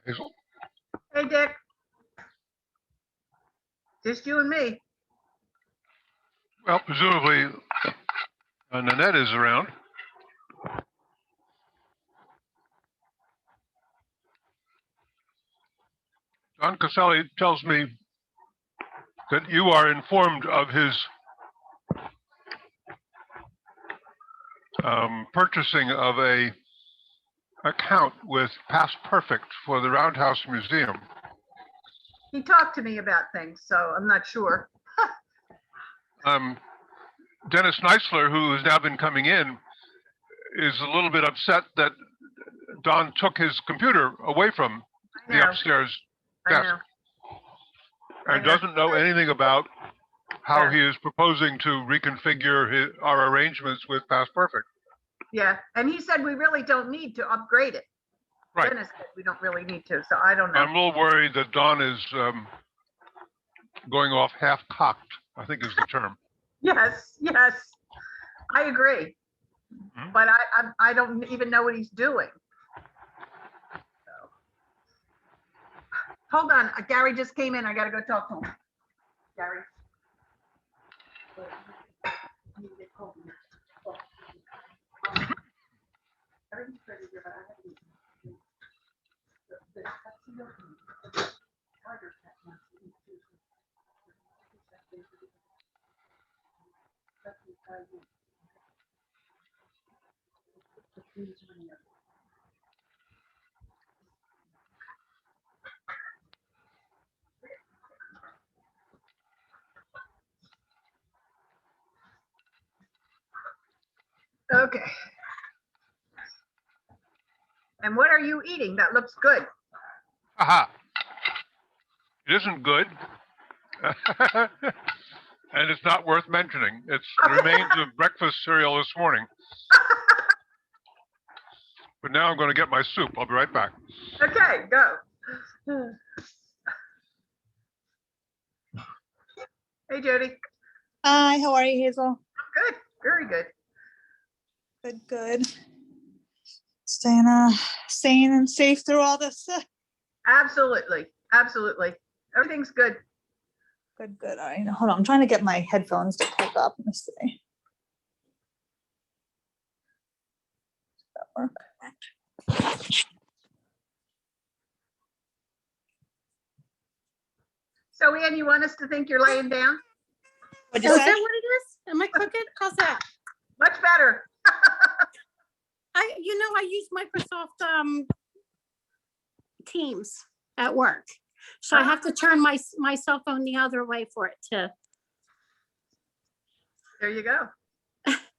Hazel? Hey, Dick. Just you and me. Well, presumably Nanette is around. John Caselli tells me that you are informed of his purchasing of a account with Past Perfect for the Roundhouse Museum. He talked to me about things, so I'm not sure. Dennis Neisler, who has now been coming in, is a little bit upset that Don took his computer away from the upstairs desk and doesn't know anything about how he is proposing to reconfigure our arrangements with Past Perfect. Yeah, and he said we really don't need to upgrade it. Right. Dennis said we don't really need to, so I don't know. I'm a little worried that Don is going off half-cocked, I think is the term. Yes, I agree. Mm-hmm. But I don't even know what he's doing. So. Hold on, Gary just came in. I got to go talk to him. Gary. Okay. And what are you eating? That looks good. Aha. It isn't good. And it's not worth mentioning. It's remains of breakfast cereal this morning. But now I'm going to get my soup. I'll be right back. Okay, go. Hey, Jody. Hi, how are you, Hazel? Good, very good. Good. Staying sane and safe through all this. Absolutely. Everything's good. Good. All right, hold on. I'm trying to get my headphones to pick up. Let me see. Does that work? So, Ann, you want us to think you're laying down? Is that what it is? Am I crooked? How's that? Much better. I use Microsoft Teams at work, so I have to turn my cell phone the other way for it to. There you go.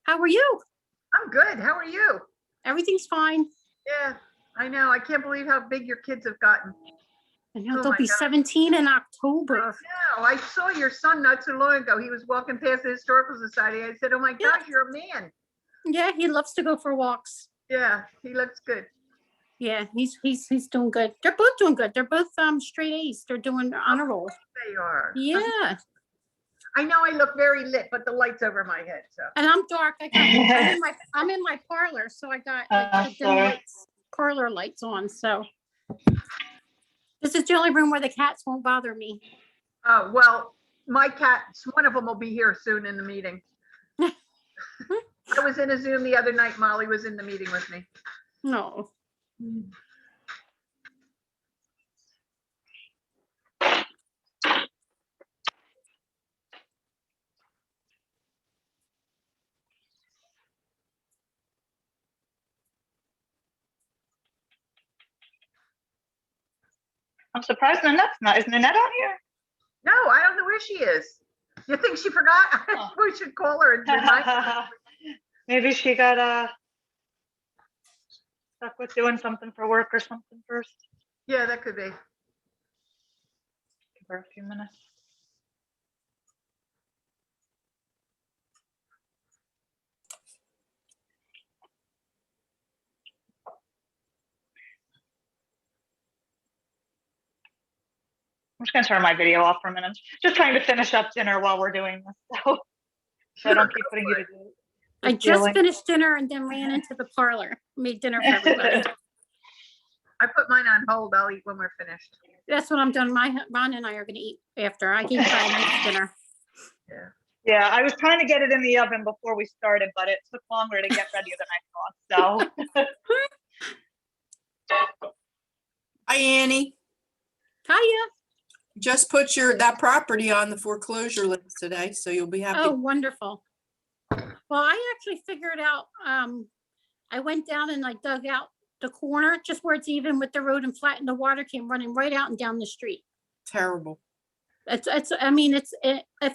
How are you? I'm good. How are you? Everything's fine. Yeah, I know. I can't believe how big your kids have gotten. I know they'll be 17 in October. No, I saw your son not too long ago. He was walking past the Historical Society. I said, "Oh my gosh, you're a man." Yeah, he loves to go for walks. Yeah, he looks good. Yeah, he's doing good. They're both doing good. They're both straight A's. They're doing honor roll. They are. Yeah. I know I look very lit, but the light's over my head. So. And I'm dark. I'm in my parlor, so I got like the dim lights, parlor lights on. So this is the only room where the cats won't bother me. Oh well, my cats. One of them will be here soon in the meeting. I was in a Zoom the other night. Molly was in the meeting with me. No. I'm surprised Nanette's not. Is Nanette on here? No, I don't know where she is. You think she forgot? Oh. We should call her and remind her. Maybe she got stuck with doing something for work or something first. Yeah, that could be. Give her a few minutes. I'm just going to turn my video off for a minute. Just trying to finish up dinner while we're doing this. So I don't keep putting you to do it. I just finished dinner and then ran into the parlor, made dinner for everybody. I put mine on hold. I'll eat when we're finished. That's what I'm done. Ron and I are gonna eat after. I gave Brian his dinner. Yeah, I was trying to get it in the oven before we started, but it took longer to get ready than I thought, so. Hi, Annie. Hiya. Just put that property on the foreclosure list today, so you'll be happy. Oh, wonderful. Well, I actually figured out, I went down and I dug out the corner, just where it's even with the road and flat, and the water came running right out and down the street. Terrible. I mean, it's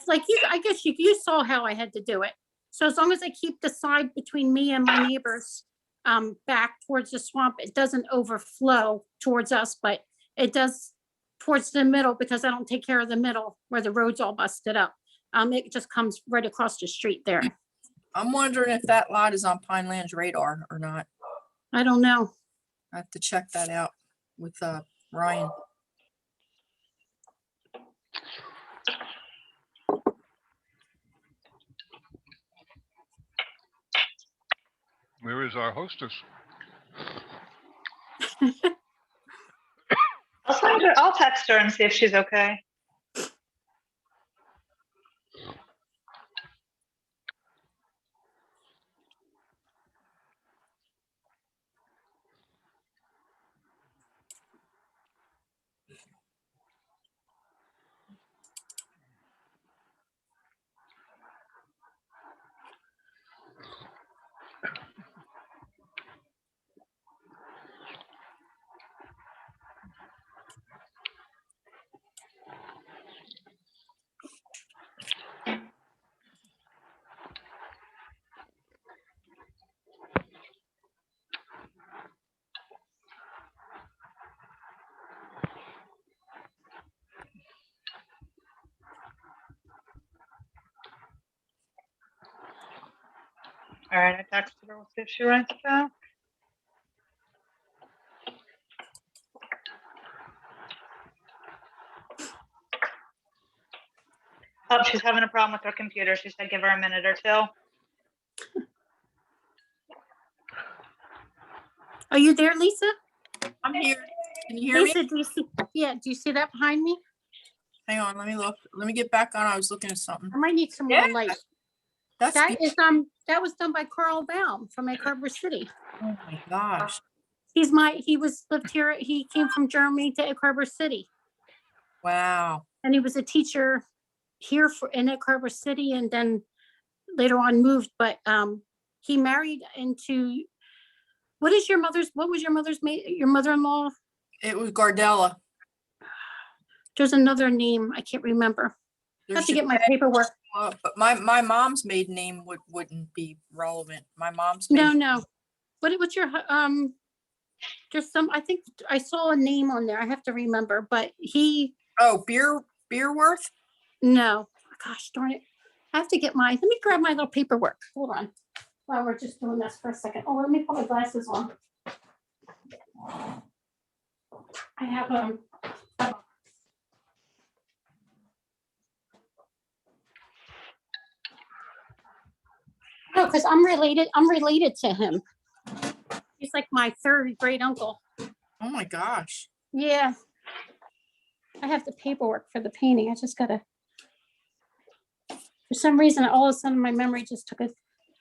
like you, I guess you saw how I had to do it. So as long as I keep the side between me and my neighbors, back towards the swamp, it doesn't overflow towards us, but it does towards the middle, because I don't take care of the middle where the road's all busted up. It just comes right across the street there. I'm wondering if that lot is on Pineland's radar or not. I don't know. I have to check that out with Ryan. Where is our hostess? I'll text her and see if she's okay. All right, I texted her. We'll see if she writes back. Oh, she's having a problem with her computer. She said give her a minute or two. Are you there, Lisa? I'm here. Can you hear me? Lisa, do you see? Yeah, do you see that behind me? Hang on, let me look. Let me get back on. I was looking at something. I might need some more light. That's That good. is, that was done by Carl Baum from Egg Harbor City. Oh my gosh. He lived here. He came from Germany to Egg Harbor City, Wow. and he was a teacher here in Egg Harbor City, and then later on moved. But he married into, what was your mother-in-law? It was Gardella. There's another name. I can't remember. I have to get my paperwork. But my mom's maiden name wouldn't be relevant. My mom's No, maiden no. What's your, there's some, I think I saw a name on there. I have to remember, but Oh, Beerworth? no, gosh darn it. I have to get let me grab my little paperwork. Hold on. While we're just doing this for a second. Oh, let me put my glasses on. I have, no, because I'm related to him. He's like my third great uncle. Oh my gosh. Yeah. I have the paperwork for the painting. I just gotta, for some reason, all of a sudden my memory just took a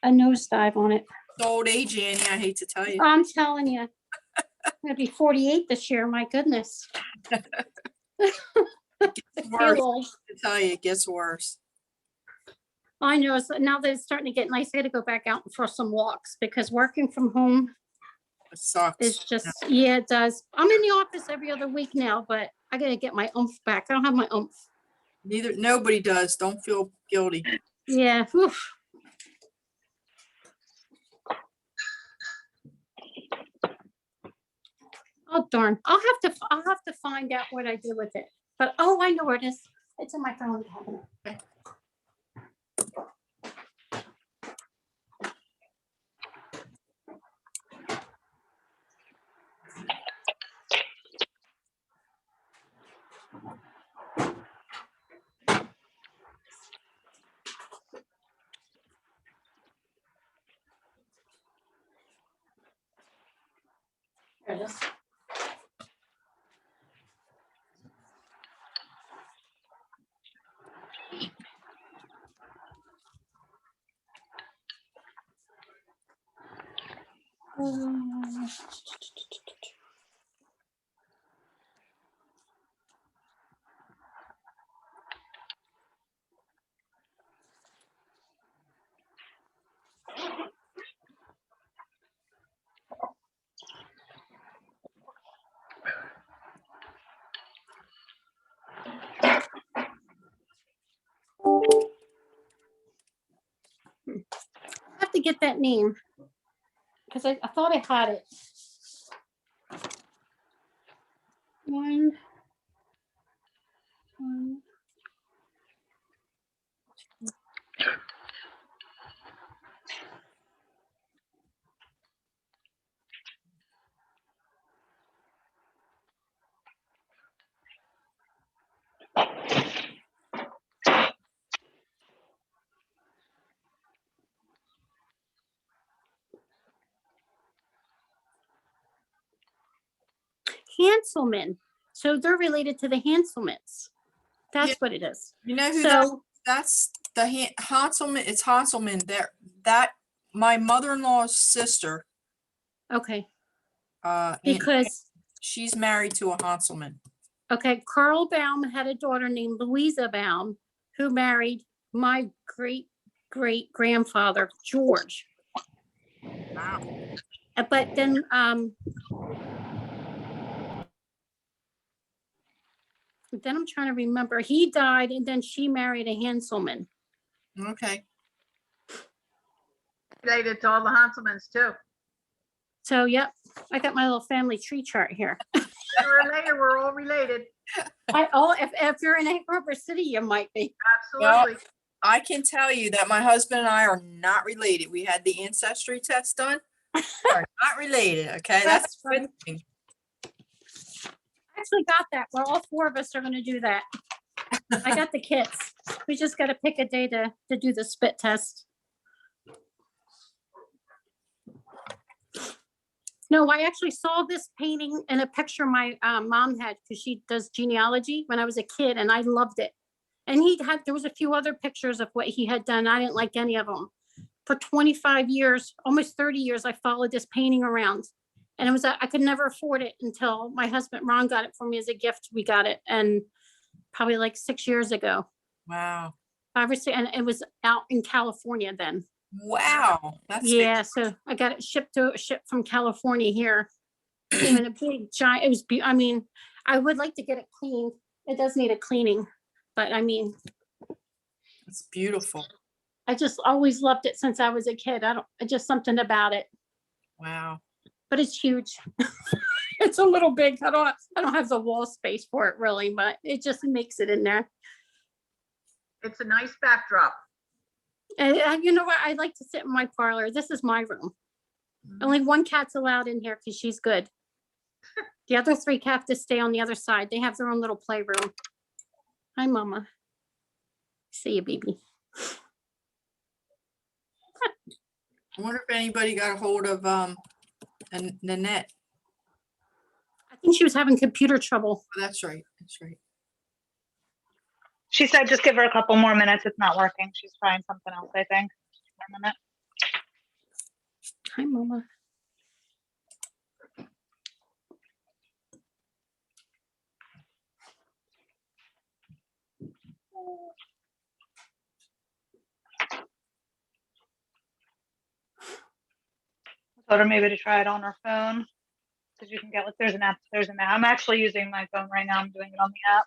nosedive on it. It's old age, Annie, I hate to tell you. I'm telling you, I'm gonna be 48 this year. My goodness. It gets I feel worse. old. I tell you, it gets worse. I know. So now that it's starting to get nice, I gotta go back out for some walks, because working from home It sucks. is just, yeah, it does. I'm in the office every other week now, but I gotta get my oomph back. I don't have my oomph. Nobody does. Don't feel guilty. Yeah. Oof. Oh darn! I'll have to find out what I did with it. But oh, I know where it is. It's in my phone cabinet. Okay. There it is. I have to get that name because I thought I had it. One. Hanselman. So they're related to the Hanselmans. That's Yeah. what it is. You know who So that's the Hanselman, it's Hanselman there. That, my mother-in-law's sister, okay, and because she's married to a Hanselman. okay, Carl Baum had a daughter named Louisa Baum who married my great grandfather George. Wow. But then I'm trying to remember. He died, and then she married a Hanselman. Okay. Related to all the Hanselmans too. So, yep, I got my little family tree chart here. Sooner or later, we're all related. If you're in Ann Arbor City, you might be. Absolutely. I can tell you that my husband and I are not related. We had the ancestry test done. We are not related. Okay, that's a good thing. I actually got that. Well, all four of us are going to do that. I got the kits. We just got to pick a day to do the spit test. No, I actually saw this painting in a picture my mom had because she does genealogy when I was a kid, and I loved it. And there was a few other pictures of what he had done. I didn't like any of them. For 25 years, almost 30 years, I followed this painting around. And I could never afford it until my husband, Ron, got it for me as a gift. We got it. And probably like 6 years ago. Wow. And it was out in California then. Wow. That's Yeah. So I got it shipped from California here. Came in a big giant, I mean, I would like to get it cleaned. It does need a cleaning, but I mean, it's beautiful. I just always loved it since I was a kid. Just something about it. Wow. But it's huge. It's a little big. I don't have the wall space for it really, but it just makes it in there. It's a nice backdrop. And you know what? I like to sit in my parlor. This is my room. Only one cat's allowed in here because she's good. The other three have to stay on the other side. They have their own little playroom. Hi, Mama. See you, baby. I wonder if anybody got a hold of Nanette. I think she was having computer trouble. Oh, that's right. That's right. She said just give her a couple more minutes. It's not working. She's trying something else, I think. A minute. Hi, Mama. I told her maybe to try it on her phone because you can get like there's an app. I'm actually using my phone right now. I'm doing it on the app.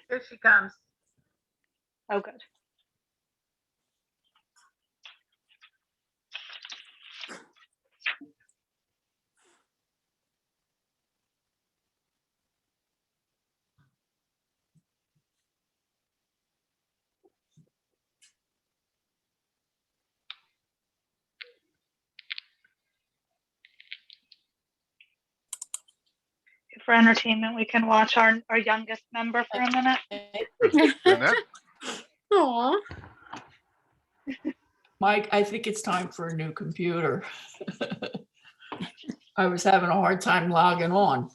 Here she comes. Oh, good. For entertainment, we can watch our youngest member for a minute. Annette? Aw. Mike, I think it's time for a new computer. I was having a hard time logging on.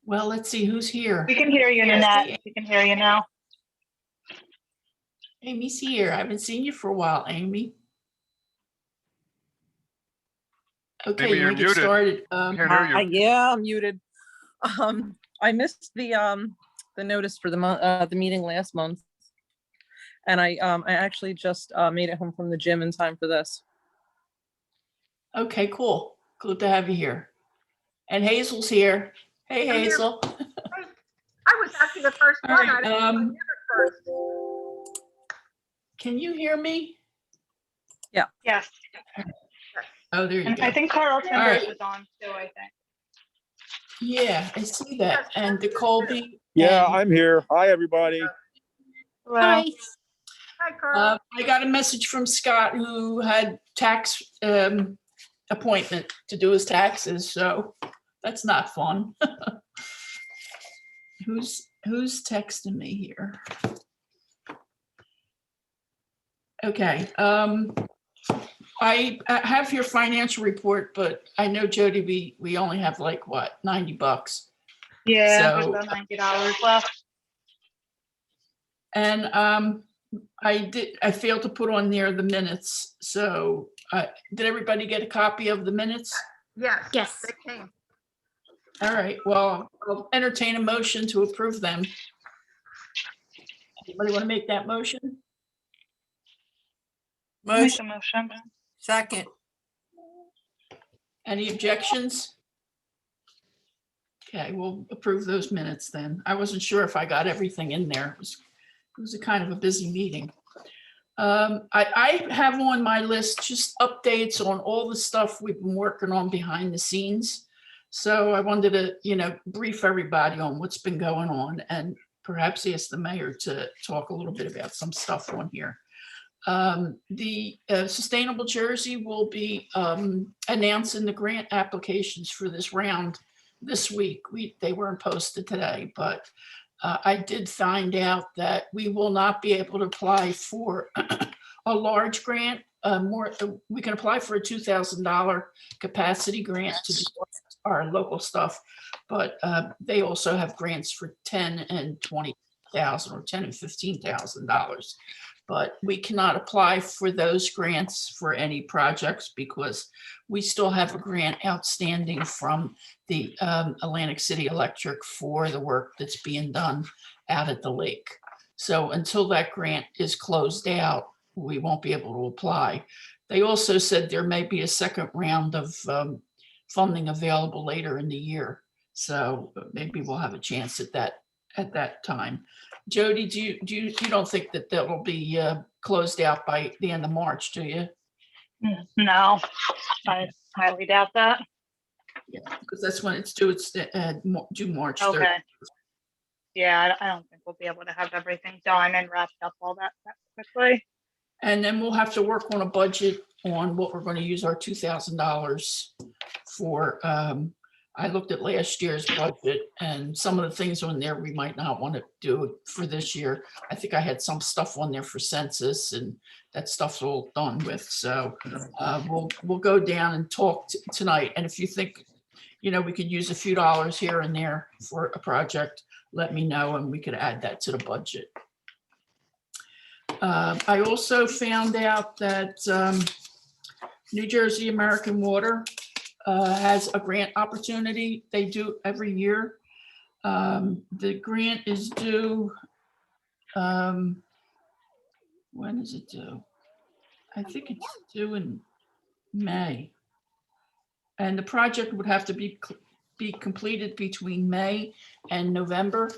Well, let's see who's here. We can hear you, Nanette. We can hear you now. Amy's here. I haven't seen you for a while, Amy. Okay, Amy, you you're want to get muted. started? Can't hear you. Yeah, I'm muted. I missed the notice for the meeting last month. And I actually just made it home from the gym in time for this. Okay, cool. Good to have you here. And Hazel's here. Hey, I'm here. Hazel. I was actually the first All one. right, I didn't know you were first. Can you hear me? Yes. Oh, there you And go. I think Carl Timbers right. is on too, I think. Yeah, I see that. And the Colby. Yeah, and, I'm here. Hi, everybody. Well, Hi. Hi, Carl. I got a message from Scott who had tax appointment to do his taxes, so that's not fun. Who's texting me here? Okay, I have your financial report, but I know Jody, we only have like what, $90. yeah, there's So- about $90 left. And I failed to put on there the minutes. So did everybody get a copy of the minutes? Yes. Yes. They came. All right, well, I'll entertain a motion to approve them. Anybody want to make that motion? Make Motion, a motion. second. Any objections? Okay, we'll approve those minutes then. I wasn't sure if I got everything in there. It was a kind of a busy meeting. I have on my list just updates on all the stuff we've been working on behind the scenes. So I wanted to, brief everybody on what's been going on and perhaps ask the mayor to talk a little bit about some stuff on here. The Sustainable Jersey will be announcing the grant applications for this round this week. They weren't posted today, but I did find out that we will not be able to apply for a large grant. We can apply for a $2,000 capacity grant to do our local stuff, but they also have grants for 10 and 20,000 or 10 and $15,000. But we cannot apply for those grants for any projects because we still have a grant outstanding from the Atlantic City Electric for the work that's being done out at the lake. So until that grant is closed out, we won't be able to apply. They also said there may be a second round of funding available later in the year. So maybe we'll have a chance at that time. Jody, you don't think that will be closed out by the end of March, do you? No, I highly doubt that. Yeah, because that's when it's due. It's due March 3rd. Okay. Yeah, I don't think we'll be able to have everything done and wrapped up all that quickly. And then we'll have to work on a budget on what we're going to use our $2,000 for. I looked at last year's budget and some of the things on there we might not want to do for this year. I think I had some stuff on there for census and that stuff's all done with. So we'll go down and talk tonight. And if you think, we could use a few dollars here and there for a project, let me know and we could add that to the budget. I also found out that New Jersey American Water has a grant opportunity. They do every year. The grant is due. When is it due? I think it's due in May. And the project would have to be completed between May and November.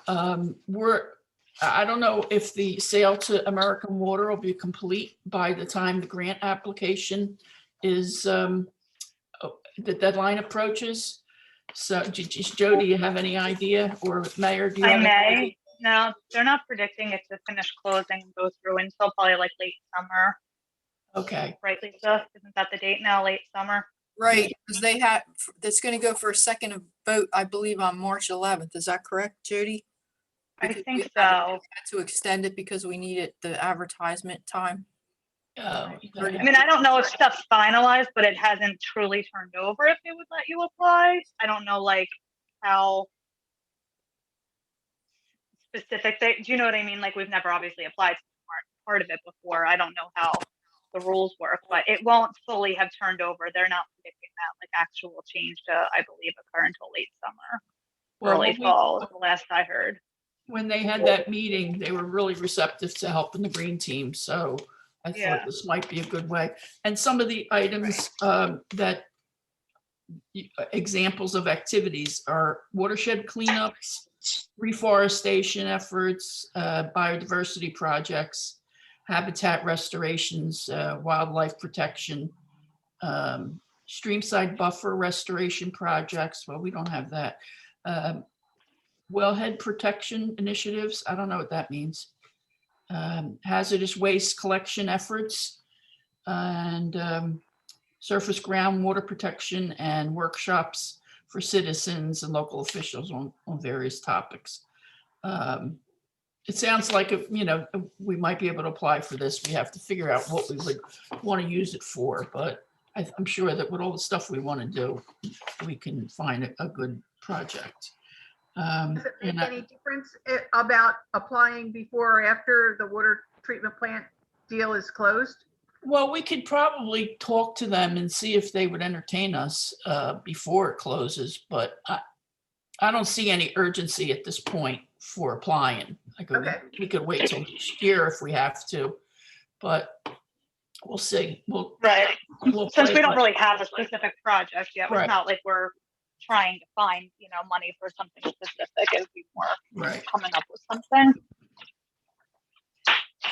I don't know if the sale to American Water will be complete by the time the grant application is the deadline approaches. So Joe, do you have any idea, or Mayor, do you have any idea? No, they're not predicting it to finish closing and go through until probably like late summer. Okay, Right, Lisa? Isn't that the date now, late summer? Right, because that's going to go for a second vote, I believe, on March 11th. Is that correct, Jody? I Because think we so. had to extend it because we needed the advertisement time. I mean, I don't know if stuff's finalized, but it hasn't truly turned over if they would let you apply. I don't know like how specific do you know what I mean? Like we've never obviously applied to part of it before. I don't know how the rules work, but it won't fully have turned over. They're not predicting that like actual change to, I believe, occur until late summer, Well, early fall is the last I heard. when they had that meeting, they were really receptive to helping the green team. So I Yeah. thought this might be a good way. And some of the items that examples of activities are watershed cleanups, reforestation efforts, biodiversity projects, habitat restorations, wildlife protection, streamside buffer restoration projects. Well, we don't have that. Wellhead protection initiatives. I don't know what that means. Hazardous waste collection efforts and surface groundwater protection and workshops for citizens and local officials on various topics. It sounds like, we might be able to apply for this. We have to figure out what we would want to use it for, but I'm sure that with all the stuff we want to do, we can find a good project. Does it make any difference about applying before or after the water treatment plant deal is closed? Well, we could probably talk to them and see if they would entertain us before it closes, but I don't see any urgency at this point for applying. We could wait till next year if we have to, but we'll see. Right. We'll Since play we don't by- really have a specific project yet, Right. it's not like we're trying to find, money for something specific. It would be more Right. coming up with something.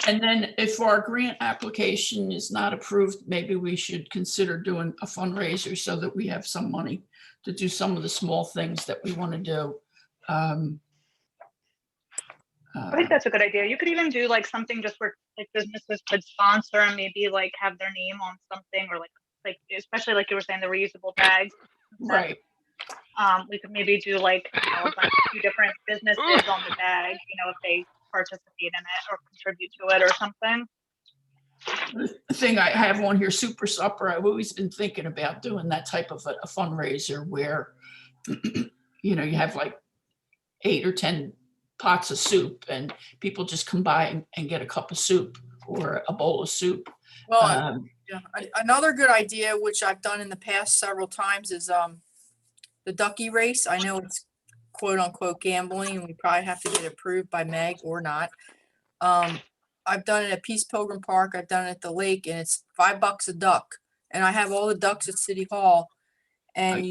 And then if our grant application is not approved, maybe we should consider doing a fundraiser so that we have some money to do some of the small things that we want to do. I think that's a good idea. You could even do like something just where like businesses could sponsor and maybe like have their name on something, or like especially like you were saying, the reusable bags. Right. We could maybe do like a few different businesses on the bag, if they participate in it or contribute to it or something. The thing I have on here, Super Supper, I've always been thinking about doing that type of a fundraiser where, you have like 8 or 10 pots of soup and people just come by and get a cup of soup or a bowl of soup. Well, another good idea, which I've done in the past several times, is the ducky race. I know it's quote unquote gambling and we probably have to get approved by Meg or not. I've done it at Peace Pilgrim Park. I've done it at the lake, and it's $5 a duck. And I have all the ducks at City Hall. And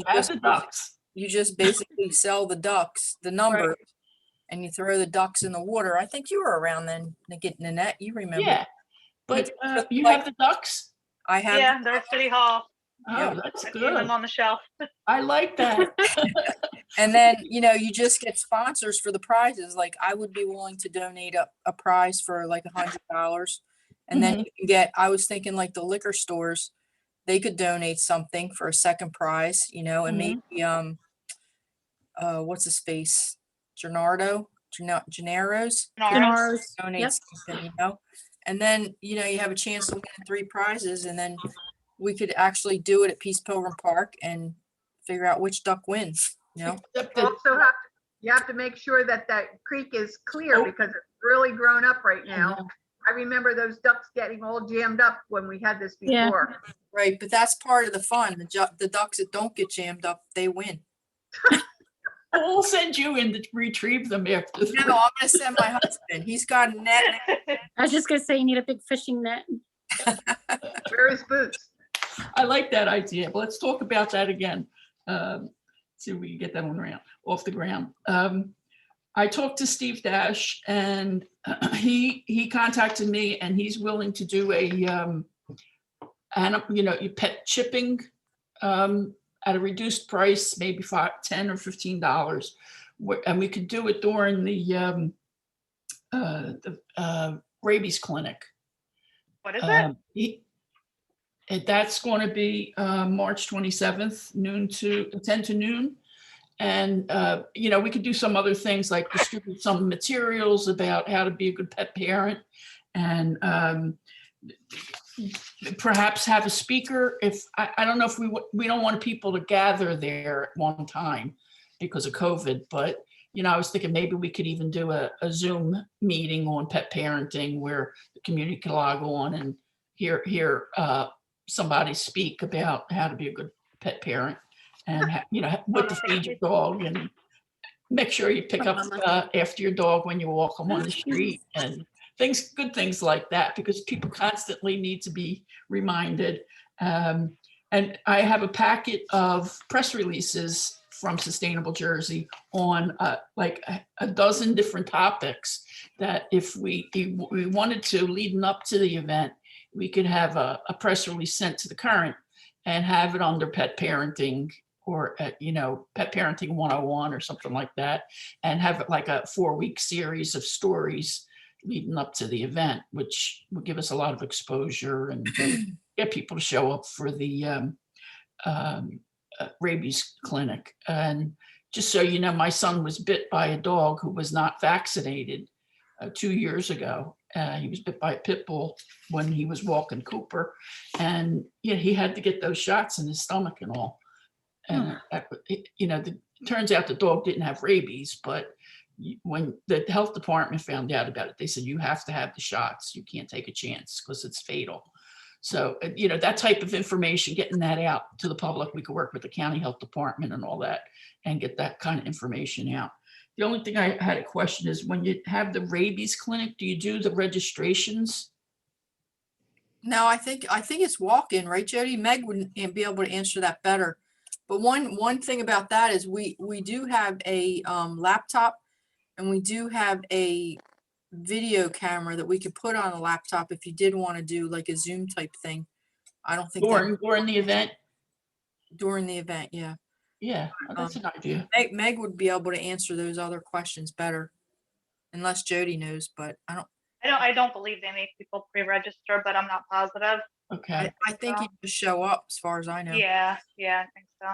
you just basically sell the ducks, the number, and you throw the ducks in the water. I think you were around then, Nanette. You remember? Yeah, but you have the ducks? I have. Yeah, they're at City Hall. Oh, that's I see good. them on the shelf. I like that. And then, you just get sponsors for the prizes. Like I would be willing to donate a prize for like $100. And then you can get, I was thinking like the liquor stores, they could donate something for a second prize, and maybe, what's his face? Gennaro's donate something, and then, you have a chance to win 3 prizes, and then we could actually do it at Peace Pilgrim Park and figure out which duck wins, Except You that- also have to make sure that creek is clear because it's really grown up right now. I remember those ducks getting all jammed up when we had this Yeah. before. Right, but that's part of the fun. The ducks that don't get jammed up, they win. We'll send you in to retrieve them after. No, I'm gonna send my husband. He's got a net. I was just gonna say you need a big fishing net. Where is Boots? I like that idea, but let's talk about that again. See if we can get that one off the ground. I talked to Steve Dash and he contacted me and he's willing to do pet chipping at a reduced price, maybe $10 or $15. And we could do it during the rabies clinic. What is it? That's going to be March 27th, 10 to noon. And, we could do some other things like distribute some materials about how to be a good pet parent and perhaps have a speaker. I don't know if we don't want people to gather there at one time because of COVID, but I was thinking maybe we could even do a Zoom meeting on pet parenting where the community can log on and hear somebody speak about how to be a good pet parent and, what to feed your dog and make sure you pick up after your dog when you walk them on the street and good things like that, because people constantly need to be reminded. And I have a packet of press releases from Sustainable Jersey on like a dozen different topics that if we wanted to, leading up to the event, we could have a press release sent to the Current and have it under pet parenting or, pet parenting 101 or something like that, and have it like a 4-week series of stories leading up to the event, which would give us a lot of exposure and get people to show up for the rabies clinic. And just so you know, my son was bit by a dog who was not vaccinated 2 years ago. He was bit by a pit bull when he was walking Cooper, and he had to get those shots in his stomach and all. And it turns out the dog didn't have rabies, but when the health department found out about it, they said, you have to have the shots. You can't take a chance because it's fatal. So, that type of information, getting that out to the public, we could work with the county health department and all that and get that kind of information out. The only thing I had a question is, when you have the rabies clinic, do you do the registrations? No, I think it's walk-in, right, Jody? Meg would be able to answer that better. But one thing about that is we do have a laptop, and we do have a video camera that we could put on a laptop if you did want to do like a Zoom type thing. I don't think During the event? During the event, yeah. Yeah, that's an idea. Meg would be able to answer those other questions better, unless Jody knows, but I don't believe they make people pre-register, but I'm not positive. Okay. I think you just show up as far as I know. Yeah, I think so.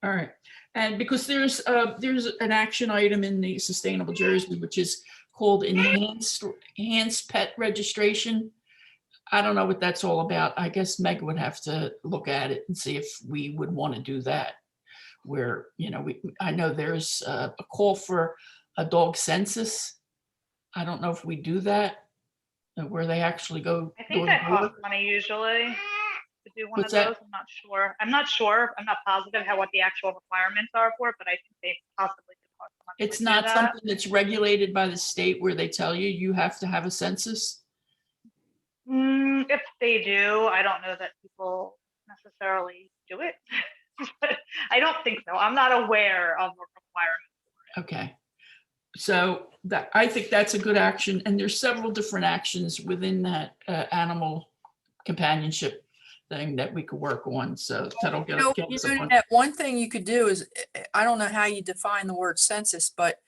All right. And because there's an action item in the Sustainable Jersey, which is called enhanced pet registration. I don't know what that's all about. I guess Meg would have to look at it and see if we would want to do that. Where, I know there's a call for a dog census. I don't know if we do that, where they actually go. I think that costs money usually to do one of those. I'm not sure. I'm not positive what the actual requirements are for it, but I think they possibly could cost money. It's not something that's regulated by the state where they tell you have to have a census? If they do, I don't know that people necessarily do it. But I don't think so. I'm not aware of a requirement. Okay. So I think that's a good action. And there's several different actions within that animal companionship thing that we could work on. So that'll get us on. One thing you could do is, I don't know how you define the word census, but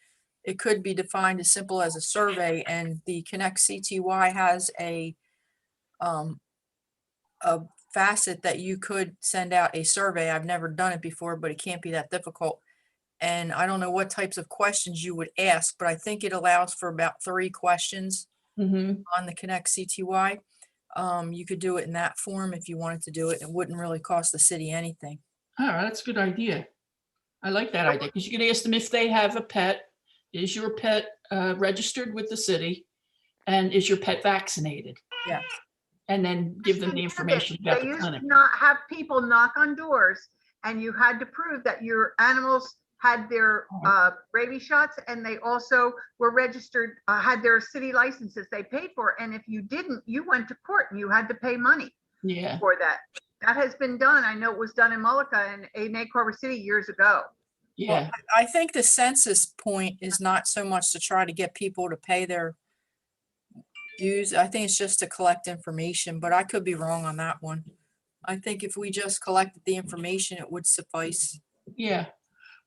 it could be defined as simple as a survey, and the Connect CTY has a facet that you could send out a survey. I've never done it before, but it can't be that difficult. And I don't know what types of questions you would ask, but I think it allows for about 3 questions on the Connect CTY. You could do it in that form if you wanted to do it. It wouldn't really cost the city anything. Oh, that's a good idea. I like that idea, because you can ask them if they have a pet. Is your pet registered with the city? And is your pet vaccinated? Yeah. And then give them the information about the clinic. They used to not have people knock on doors, and you had to prove that your animals had their rabies shots, and they also were registered, had their city licenses they paid for. And if you didn't, you went to court and you had to pay money for that. That has been done. I know it was done in Mullica and in Culver City years ago. Yeah. Well, I think the census point is not so much to try to get people to pay their dues. I think it's just to collect information, but I could be wrong on that one. I think if we just collected the information, it would suffice. Yeah.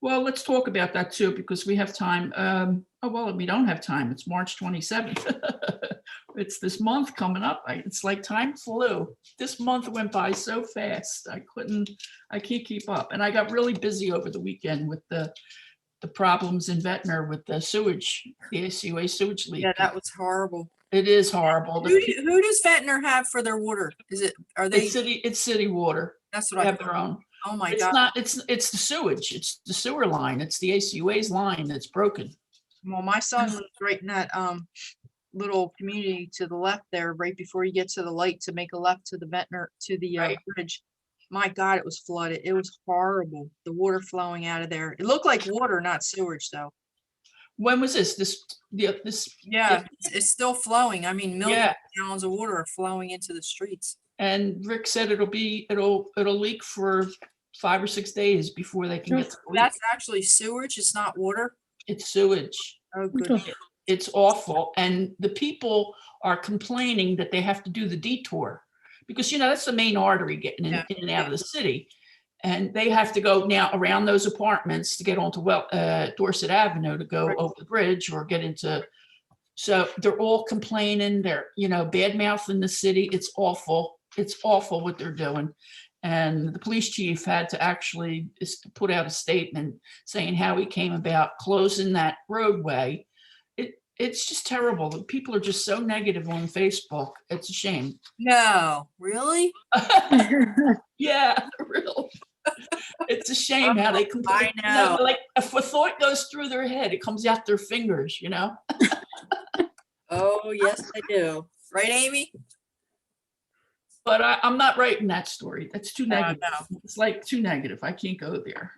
Well, let's talk about that too, because we have time. We don't have time. It's March 27th. It's this month coming up. It's like time flew. This month went by so fast. I can't keep up. And I got really busy over the weekend with the problems in Ventnor with the sewage, the ACUA sewage leak. Yeah, that was horrible. It is horrible. Who does Ventnor have for their water? Are they? It's city water. That's what They I have their own. Oh my It's God. not, it's the sewage. It's the sewer line. It's the ACUA's line that's broken. Well, my son lives right in that little community to the left there, right before you get to the light to make a left to the Ventnor, to the Right. bridge. My God, it was flooded. It was horrible. The water flowing out of there. It looked like water, not sewage though. When was this? Yeah, it's still flowing. I mean, millions Yeah. of gallons of water are flowing into the streets. And Rick said it'll leak for 5 or 6 days before they can get to the leak. That's actually sewage. It's not water. It's sewage. Oh, good. It's awful. And the people are complaining that they have to do the detour because, that's the main artery getting in and out of the city. And they have to go now around those apartments to get onto Dorset Avenue to go over the bridge or get into. So they're all complaining. They're, bad mouthing the city. It's awful. It's awful what they're doing. And the police chief had to actually put out a statement saying how he came about closing that roadway. It's just terrible. The people are just so negative on Facebook. It's a shame. No, really? Yeah, really. It's a shame how they complain. I know. Like if a thought goes through their head, it comes out their fingers, Oh, yes, I do. Right, Amy? But I'm not writing that story. That's too negative. No. It's like too negative. I can't go there.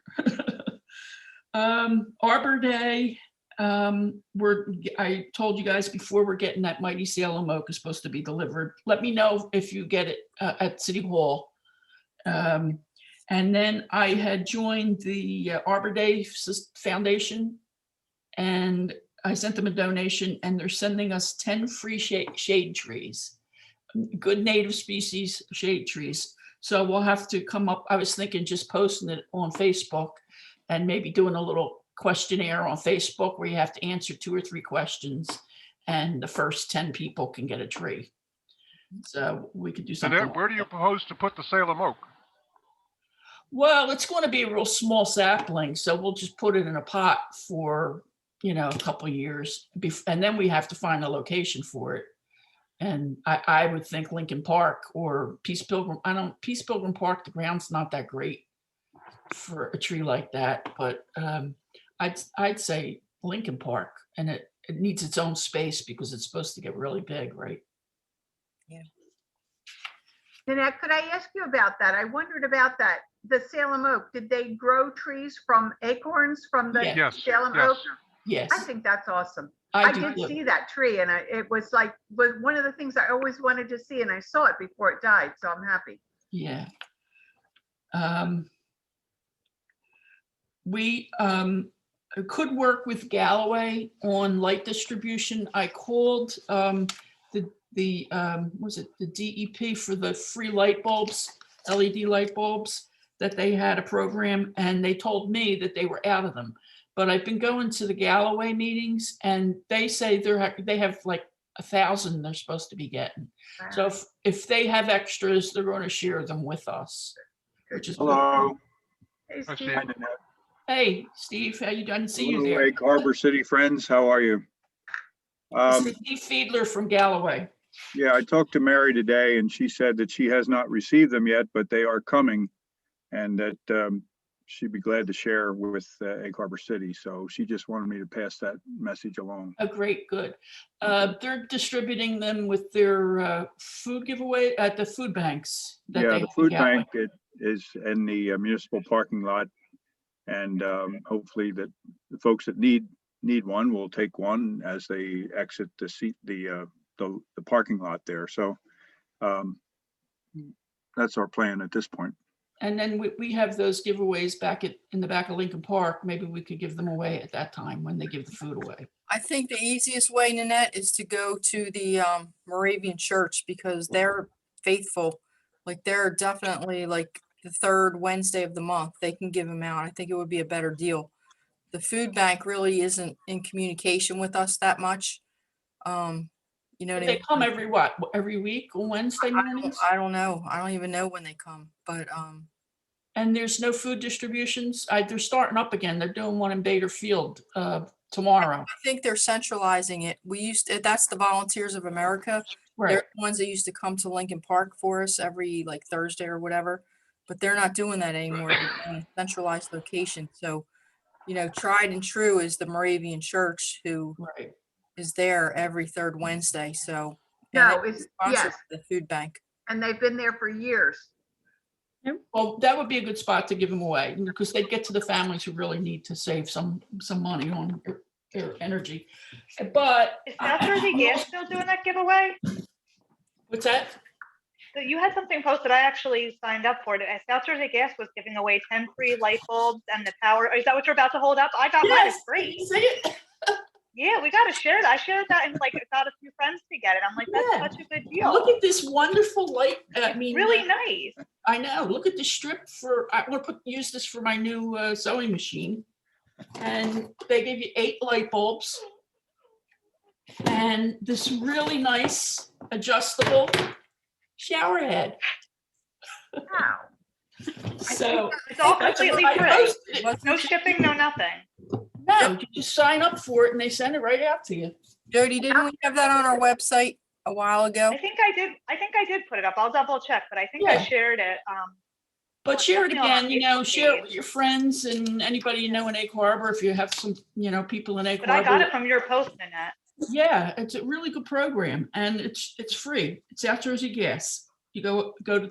Arbor Day. I told you guys before, we're getting that mighty Salem oak is supposed to be delivered. Let me know if you get it at City Hall. And then I had joined the Arbor Day Foundation, and I sent them a donation, and they're sending us 10 free shade trees, good native species shade trees. So we'll have to come up. I was thinking just posting it on Facebook and maybe doing a little questionnaire on Facebook where you have to answer 2 or 3 questions, and the first 10 people can get a tree. So we could do something. Annette, where do you propose to put the Salem oak? Well, it's going to be a real small sapling, so we'll just put it in a pot for, a couple of years, and then we have to find a location for it. And I would think Lincoln Park or Peace Pilgrim. Peace Pilgrim Park, the ground's not that great for a tree like that, but I'd say Lincoln Park, and it needs its own space because it's supposed to get really big, right? Yeah. Nanette, could I ask you about that? I wondered about that. The Salem oak, did they grow trees from acorns from the Yes, Salem yes. oak? Yes. I think that's awesome. I do did too. see that tree, and it was one of the things I always wanted to see, and I saw it before it died, so I'm happy. Yeah. We could work with Galloway on light distribution. I called the DEP for the free light bulbs, LED light bulbs, that they had a program, and they told me that they were out of them. But I've been going to the Galloway meetings, and they say they have like 1,000 they're supposed to be getting. Wow. So if they have extras, they're going to share them with us, which is Hello. Hey, I Steve. see. Hi, Nanette. Hey, Steve, how you doing? I didn't see you Hello, there. Lake Harbor City friends, how are you? This is Steve Fiedler from Galloway. Yeah, I talked to Mary today and she said that she has not received them yet, but they are coming, and that she'd be glad to share with Egg Harbor City. So she just wanted me to pass that message along. Oh, great, good. They're distributing them with their food giveaway at the food banks. That Yeah, they the have in food Galloway. bank is in the municipal parking lot. And hopefully that the folks that need one will take one as they exit the parking lot there. So that's our plan at this point. And then we have those giveaways back in the back of Lincoln Park. Maybe we could give them away at that time when they give the food away. I think the easiest way, Nanette, is to go to the Moravian Church because they're faithful. Like they're definitely like the 3rd Wednesday of the month. They can give them out. I think it would be a better deal. The food bank really isn't in communication with us that much. You know what I They mean? come every week on Wednesday mornings? I don't know. I don't even know when they come, but And there's no food distributions. They're starting up again. They're doing one in Bader Field tomorrow. I think they're centralizing it. That's the Volunteers of America. Right. They're the ones that used to come to Lincoln Park for us every like Thursday or whatever. but they're not doing that anymore. They're in a centralized location. So, you know, tried and true is the Moravian Church, who Right. is there every third Wednesday. So, No, they it's, sponsor yes, the food bank. and they've been there for years. Well, that would be a good spot to give them away because they get to the families who really need to save some money on their energy. But Is South Jersey Gas still doing that giveaway? what's that? So you had something posted. I actually signed up for it. South Jersey Gas was giving away 10 free light bulbs and the power. Is that what you're about to hold up? I got mine. It's great. You see it? Yeah, we got to share it. I shared that and like got a few friends to get it. I'm like, that's Yeah. such a good deal. Look at this wonderful light. I mean, Really nice. I know. Look at the strip for. I want to use this for my new sewing machine, and they give you 8 light bulbs, and this really nice adjustable shower head. Wow. So It's all that's completely what I free. posted it. No shipping, no nothing. No, you just sign up for it, and they send it right out to you. Jody, didn't we have that on our website a while ago? I think I did put it up. I'll double check, but I think I Yeah. shared it. But share it Definitely on our again, you know, Facebook share it page. with your friends and anybody you know in Egg Harbor. If you have some, you know, people in Egg But I got Harbor. it from your post, Nanette. Yeah, it's a really good program and it's free. It's South Jersey Gas. You go to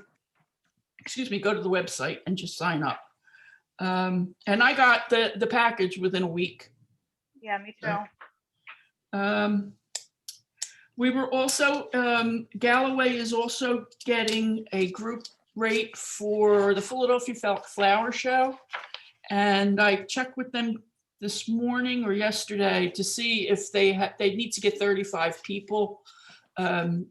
the website and just sign up. And I got the package within a week. Yeah, me too. We were also, Galloway is also getting a group rate for the Philadelphia Flower Show. And I checked with them this morning or yesterday to see if they need to get 35 people on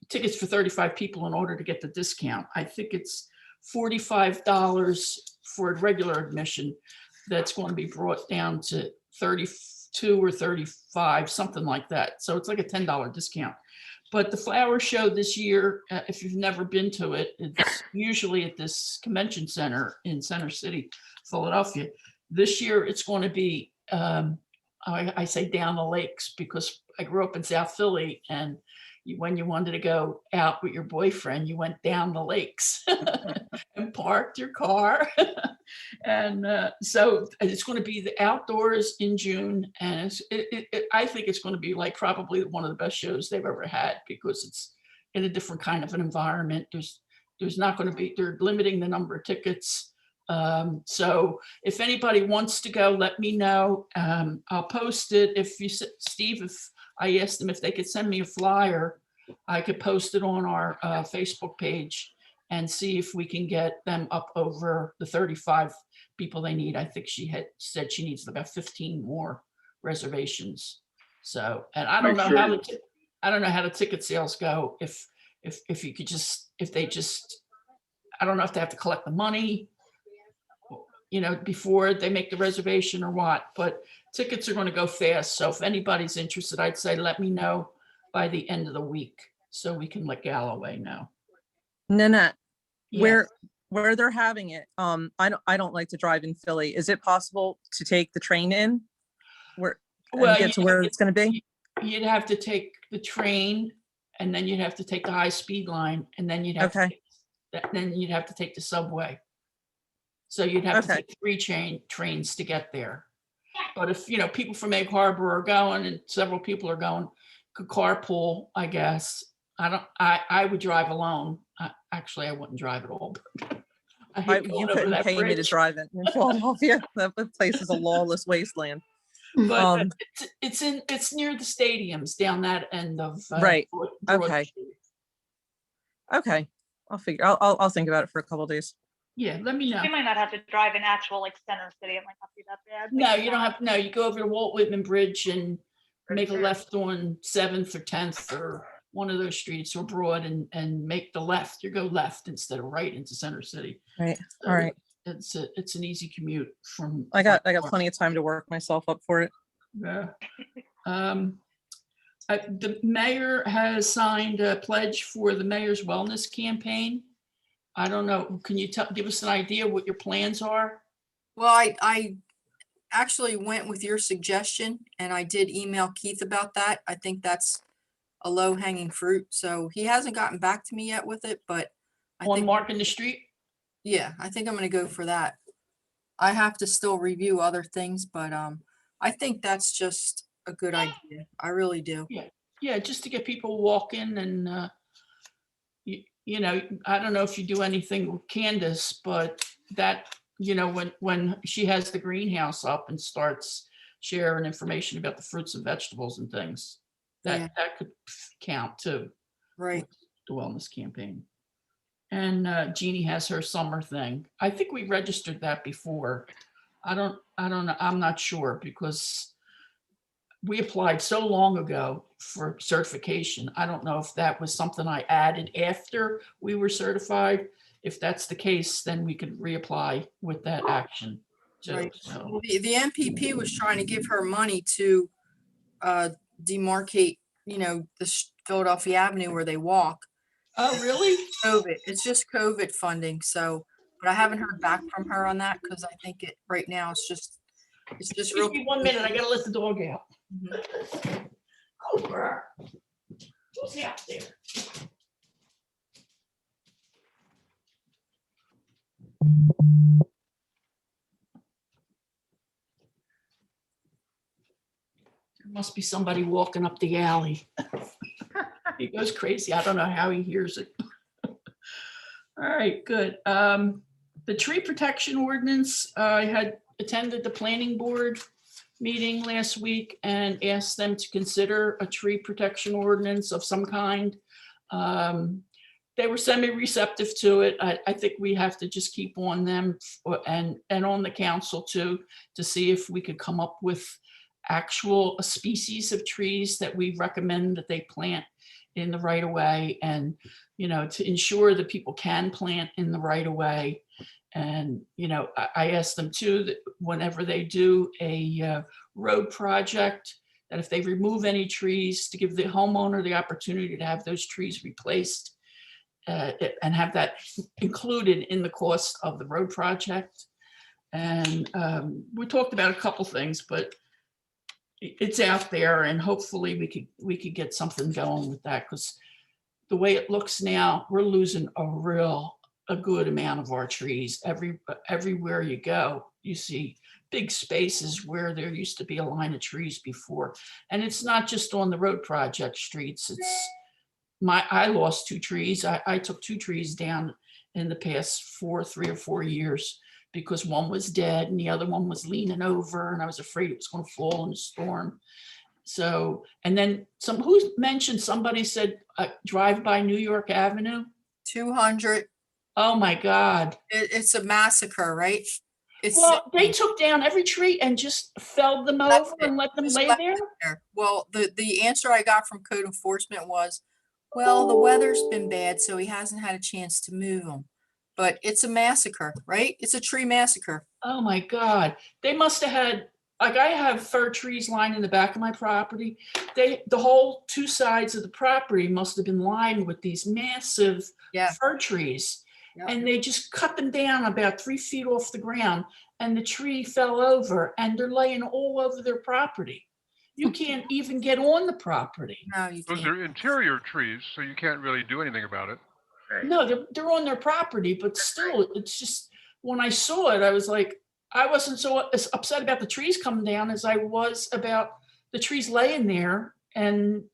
tickets for 35 people in order to get the discount. I think it's $45 for regular admission. That's going to be brought down to 32 or 35, something like that. So it's like a $10 discount. But the flower show this year, if you've never been to it, it's usually at this convention center in Center City, Philadelphia. This year, it's going to be, I say down the lakes because I grew up in South Philly, and when you wanted to go out with your boyfriend, you went down the lakes and parked your car. And so it's going to be the outdoors in June. And I think it's going to be like probably one of the best shows they've ever had because it's in a different kind of an environment. There's not going to be, they're limiting the number of tickets. So if anybody wants to go, let me know. I'll post it. Steve, if I asked them if they could send me a flyer, I could post it on our Facebook page and see if we can get them up over the 35 people they need. I think she had said she needs about 15 more reservations. So, and I don't know how the ticket sales go. If you could I don't know if they have to collect the money, you know, before they make the reservation or what, but tickets are going to go fast. So if anybody's interested, I'd say let me know by the end of the week so we can let Galloway know. Nanette, Yes. where they're having it, I don't like to drive in Philly. Is it possible to take the train in? And get to where it's going to be? You'd have to take the train and then you'd have to take the high speed line and then you'd have to take the subway. So you'd have to take 3 trains to get there. But if, you know, people from Egg Harbor are going and several people are going, could carpool, I guess. I would drive alone. Actually, I wouldn't drive at all. But You couldn't pay me to drive it in Philadelphia. That place is a lawless wasteland. But it's near the stadiums down that end of Right. Broad Okay. Street. Okay, I'll think about it for a couple of days. Yeah, let me know. You might not have to drive in actual like Center City. It might not be that bad. No, you don't have to. No, you go over to Walt Whitman Bridge and make a left on 7th or 10th or one of those streets or Broad and make the left. You go left instead of right into Center City. Right. So All right. It's an easy commute from. I got plenty of time to work myself up for it. Yeah. The mayor has signed a pledge for the mayor's wellness campaign. I don't know. Can you give us an idea what your plans are? Well, I actually went with your suggestion and I did email Keith about that. I think that's a low hanging fruit. So he hasn't gotten back to me yet with it, but I On think, Mark in the Street? Yeah, I think I'm gonna go for that. I have to still review other things, but I think that's just a good idea. I really do. Yeah, just to get people walking and, you know, I don't know if you do anything with Candace, but that, you know, when she has the greenhouse up and starts sharing information about the fruits and vegetables and things, Yeah. that could count too. Right. with The wellness campaign. And Jeannie has her summer thing. I think we registered that before. I don't know. I'm not sure because we applied so long ago for certification. I don't know if that was something I added after we were certified. If that's the case, then we could reapply with that action. too. Right. So, Well, the MPP was trying to give her money to demarcate, you know, Philadelphia Avenue where they walk. oh, really? COVID, it's just COVID funding, so, but I haven't heard back from her on that because I think right now it's just real. Give me 1 minute. I gotta let the dog out. Mhm. Cooper, who's out there? There must be somebody walking up the alley. He goes crazy. I don't know how he hears it. All right, good. The tree protection ordinance, I had attended the planning board meeting last week and asked them to consider a tree protection ordinance of some kind. They were semi-receptive to it. I think we have to just keep on them and on the council too, to see if we could come up with actual species of trees that we recommend that they plant in the right of way, and, you know, to ensure that people can plant in the right of way. And, you know, I asked them too, that whenever they do a road project, that if they remove any trees, to give the homeowner the opportunity to have those trees replaced and have that included in the cost of the road project. And we talked about a couple things, but it's out there, and hopefully we could get something going with that, because the way it looks now, we're losing a good amount of our trees. Everywhere you go, you see big spaces where there used to be a line of trees before. And it's not just on the road project streets. I lost 2 trees. I took 2 trees down in the past 3 or 4 years, because one was dead and the other one was leaning over, and I was afraid it was going to fall in a storm. So, and then somebody said drive by New York Avenue. 200. Oh my God. It's a massacre, right? Well, they took down every tree and just felled them over and let them lay there. Well, the answer I got from code enforcement was, well, the weather's been bad, so he hasn't had a chance to move them. But it's a massacre, right? It's a tree massacre. Oh my God. They must have had, like, I have fir trees lined in the back of my property. The whole 2 sides of the property must have been lined with these massive fir trees. Yeah. And they just cut them down about 3 feet off the ground, and the tree fell over, and they're laying all over their property. You can't even get on the property. No, you Those can't. are interior trees, so you can't really do anything about it. No, they're on their property, but still, it's just, when I saw it, I was like, I wasn't so upset about the trees coming down as I was about the trees laying there. And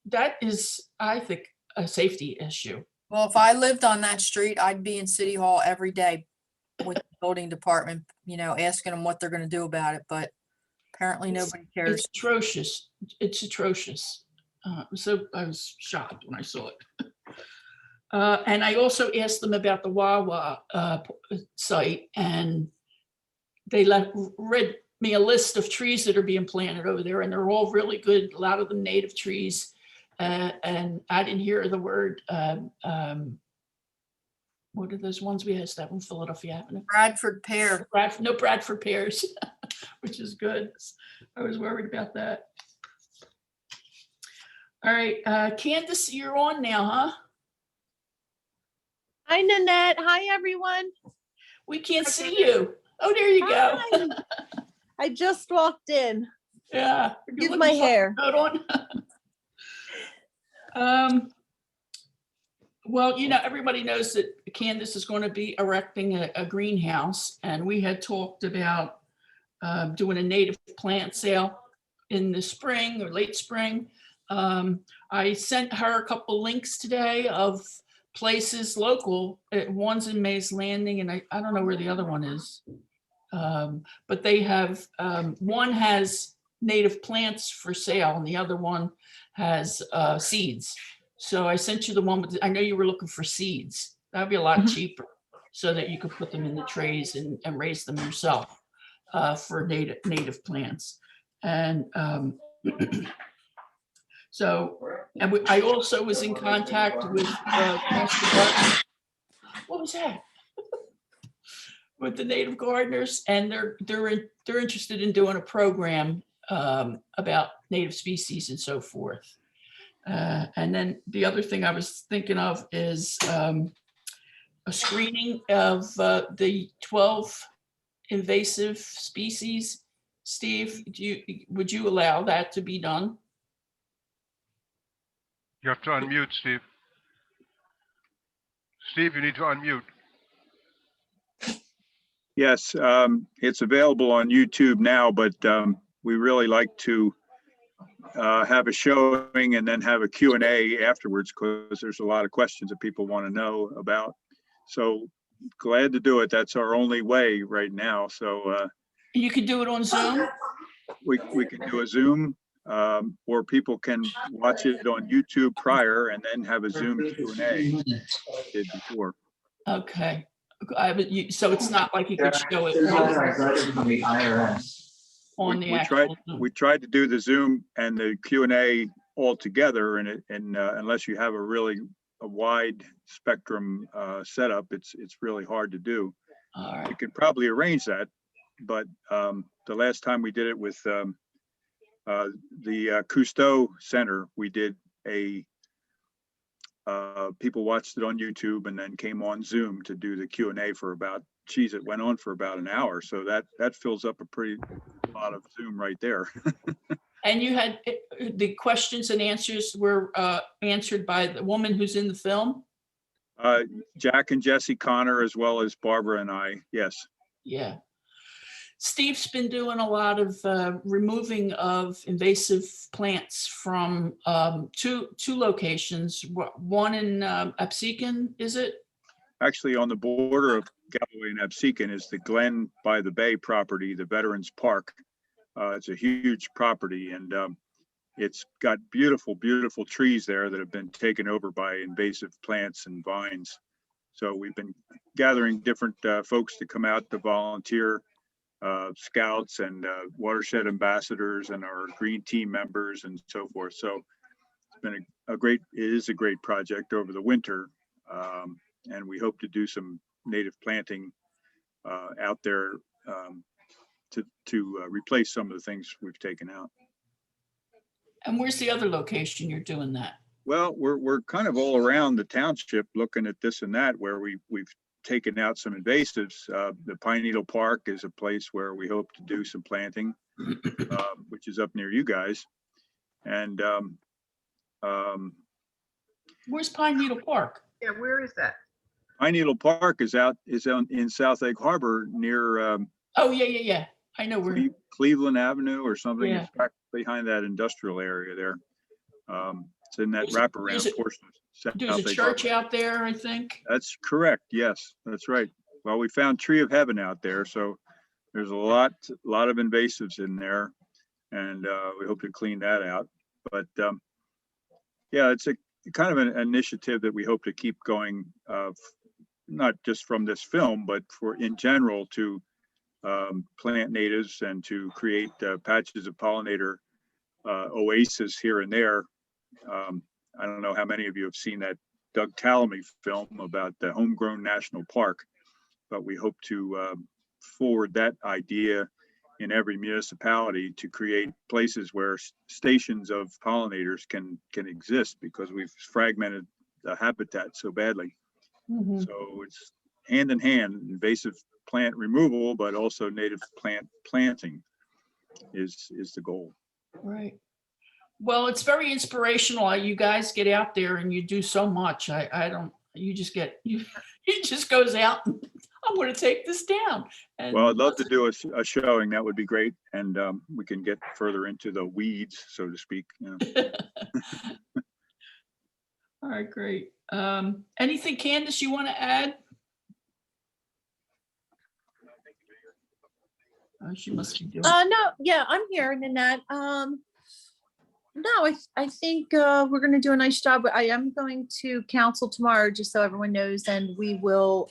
that is, I think, a safety issue. Well, if I lived on that street, I'd be in City Hall every day with the building department, you know, asking them what they're going to do about it. But apparently nobody cares. It's atrocious. It's atrocious. So I was shocked when I saw it. And I also asked them about the Wawa site, and they read me a list of trees that are being planted over there, and they're all really good. A lot of them native trees. And I didn't hear the word, what are those ones we had that on Philadelphia Avenue? Bradford pear. No Bradford pears, which is good. I was worried about that. All right, Candace, you're on now, huh? Hi, Nanette. Hi, everyone. We can't see you. Oh, there you go. Hi. I just walked in. Yeah. Here's my hair. On. Well, everybody knows that Candace is going to be erecting a greenhouse, and we had talked about doing a native plant sale in the spring or late spring. I sent her a couple links today of places local. One's in Mays Landing, and I don't know where the other one is. But they have, one has native plants for sale, and the other one has seeds. So I sent you the one with, I know you were looking for seeds. That'd be a lot cheaper, so that you could put them in the trays and raise them yourself for native plants. And so, and I also was in contact with what was that? With the native gardeners, and they're interested in doing a program about native species and so forth. And then the other thing I was thinking of is a screening of the 12 invasive species. Steve, would you allow that to be done? You have to unmute, Steve. Steve, you need to unmute. Yes, it's available on YouTube now, but we really like to have a showing and then have a Q&A afterwards, because there's a lot of questions that people want to know about. So glad to do it. That's our only way right now. So You could do it on Zoom? we can do a Zoom, or people can watch it on YouTube prior and then have a Zoom Q&A did before. Okay. So it's not like you could show it on the actual Zoom. We tried to do the Zoom and the Q&A all together, and unless you have a wide spectrum setup, it's really hard to do. All right. You could probably arrange that, but the last time we did it with the Cousteau Center, we did people watched it on YouTube and then came on Zoom to do the Q&A for it went on for about an hour. So that fills up a pretty lot of Zoom right there. And you had the questions and answers were answered by the woman who's in the film? Jack and Jesse Connor, as well as Barbara and I, yes. Yeah. Steve's been doing a lot of removing of invasive plants from two locations. One in Absecon, is it? Actually, on the border of Galloway and Absecon is the Glen by the Bay property, the Veterans Park. It's a huge property, and it's got beautiful, beautiful trees there that have been taken over by invasive plants and vines. So we've been gathering different folks to come out to volunteer, scouts and watershed ambassadors and our green team members and so forth. So it's been it is a great project over the winter. And we hope to do some native planting out there to replace some of the things we've taken out. And where's the other location you're doing that? Well, we're kind of all around the township looking at this and that, where we've taken out some invasives. The Pine Needle Park is a place where we hope to do some planting, which is up near you guys. And where's Pine Needle Park? Yeah, where is that? Pine Needle Park is in South Egg Harbor near Oh yeah. I know where. Cleveland Avenue or something. Yeah. It's back behind that industrial area there. It's in that wraparound portion of South There's a Egg church Harbor. out there, I think. That's correct. Yes, that's right. Well, we found Tree of Heaven out there, so there's a lot of invasives in there, and we hope to clean that out. But yeah, it's a kind of an initiative that we hope to keep going, not just from this film, but in general to plant natives and to create patches of pollinator oasis here and there. I don't know how many of you have seen that Doug Tallamy film about the Homegrown National Park, but we hope to forward that idea in every municipality to create places where stations of pollinators can exist, because we've fragmented the habitat so badly. Mm-hmm. So it's hand in hand, invasive plant removal, but also native plant planting is the goal. Right. Well, it's very inspirational. You guys get out there and you do so much. I don't, you just get, he just goes out and I'm going to take this down. And Well, I'd love to do a showing. That would be great. And we can get further into the weeds, so to speak. You know. All right, great. Anything, Candace, you want to add? Oh, she must be doing. No, yeah, I'm here, Nanette. No, I think we're gonna do a nice job. I am going to council tomorrow, just so everyone knows, and we will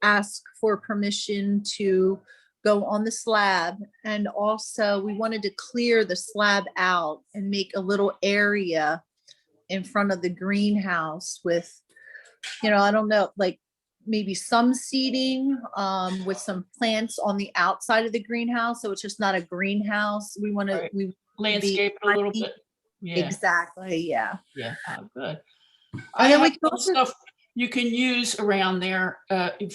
ask for permission to go on the slab. And also, we wanted to clear the slab out and make a little area in front of the greenhouse with, you know, I don't know, like maybe some seating with some plants on the outside of the greenhouse. So it's just not a greenhouse. We want Right. to, Landscape it a little bit. Yeah. Exactly, yeah. Yeah. Oh, good. And I then we have can some also- stuff you can use around there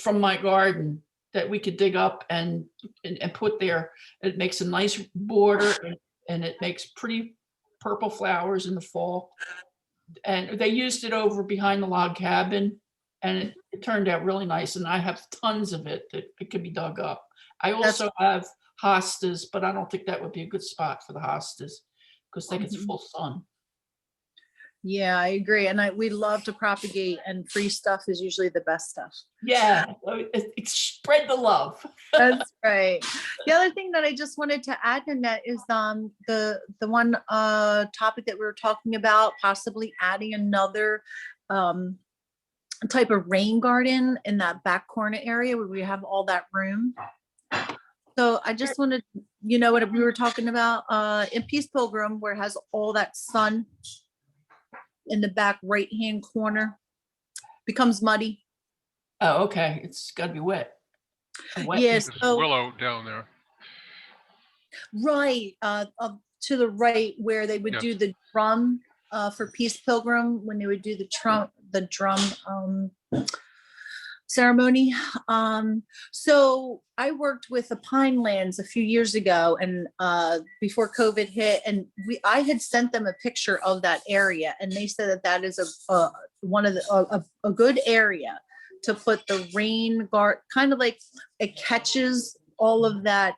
from my garden that we could dig up and put there. It makes a nice border and it makes pretty purple flowers in the fall. And they used it over behind the log cabin and it turned out really nice. And I have tons of it that it could be dug up. I also have hostas, but I don't think that would be a good spot for the hostas because they get full sun. Yeah, I agree. And we love to propagate, and free stuff is usually the best stuff. Yeah, spread the love. That's right. The other thing that I just wanted to add, Nanette, is the one topic that we were talking about, possibly adding another type of rain garden in that back corner area where we have all that room. So I just wanted, you know, what we were talking about in Peace Pilgrim, where it has all that sun in the back right-hand corner, becomes muddy. Oh, okay. It's got to be wet. Yes. There's So, willow down there. right, to the right where they would Yes. do the drum for Peace Pilgrim, when they would do the drum ceremony. So I worked with the Pinelands a few years ago, and before COVID hit, and I had sent them a picture of that area, and they said that that is a good area to put the rain guard, kind of like it catches all of that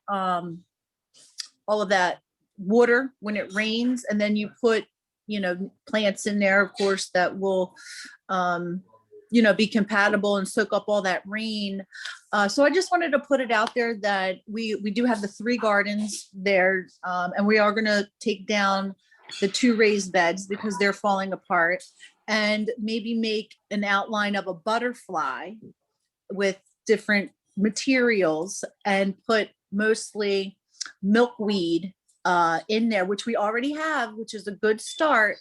water when it rains, and then you put, you know, plants in there, of course, that will you know, be compatible and soak up all that rain. So I just wanted to put it out there that we do have the 3 gardens there, and we are going to take down the 2 raised beds because they're falling apart, and maybe make an outline of a butterfly with different materials and put mostly milkweed in there, which we already have, which is a good start.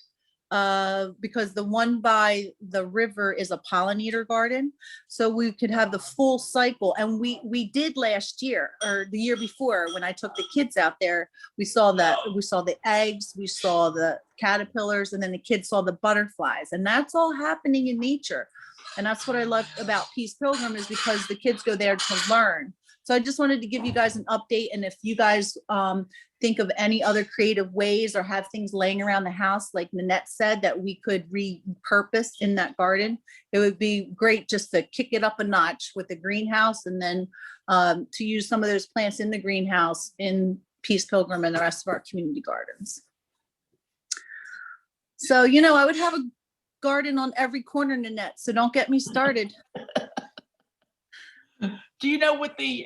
Because the one by the river is a pollinator garden. So we could have the full cycle. And we did last year or the year before when I took the kids out there, we saw the eggs, we saw the caterpillars, and then the kids saw the butterflies. And that's all happening in nature. And that's what I love about Peace Pilgrim, is because the kids go there to learn. So I just wanted to give you guys an update. And if you guys think of any other creative ways or have things laying around the house, like Nanette said, that we could repurpose in that garden, it would be great just to kick it up a notch with the greenhouse, and then to use some of those plants in the greenhouse in Peace Pilgrim and the rest of our community gardens. So, you know, I would have a garden on every corner, Nanette, so don't get me started. Do you know what the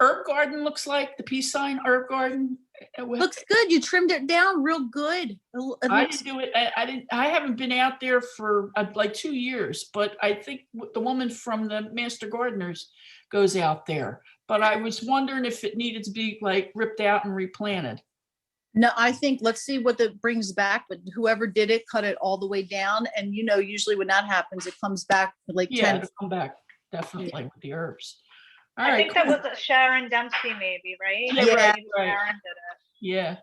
herb garden looks like? The peace sign herb garden? Looks good. You trimmed it down real good. I didn't do it. I haven't been out there for like 2 years, but I think the woman from the Master Gardeners goes out there. But I was wondering if it needed to be like ripped out and replanted. No, I think, let's see what that brings back, but whoever did it, cut it all the way down. And you know, usually when that happens, it comes back like Yeah, 10. it'll come back definitely with the herbs. All I right, think that cool. was a Sharon Dempsey, maybe, right? Yeah, Yeah. right. Sharon did it. Yeah.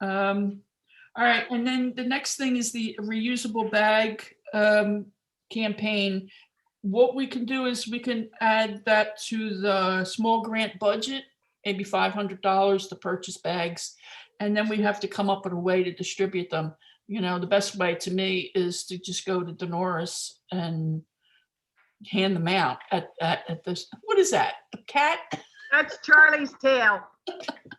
All right, and then the next thing is the reusable bag campaign. What we can do is we can add that to the small grant budget, maybe $500 to purchase bags and then we have to come up with a way to distribute them. You know, the best way to me is to just go to Dolores and hand them out at this. What is that? A cat? That's Charlie's tail.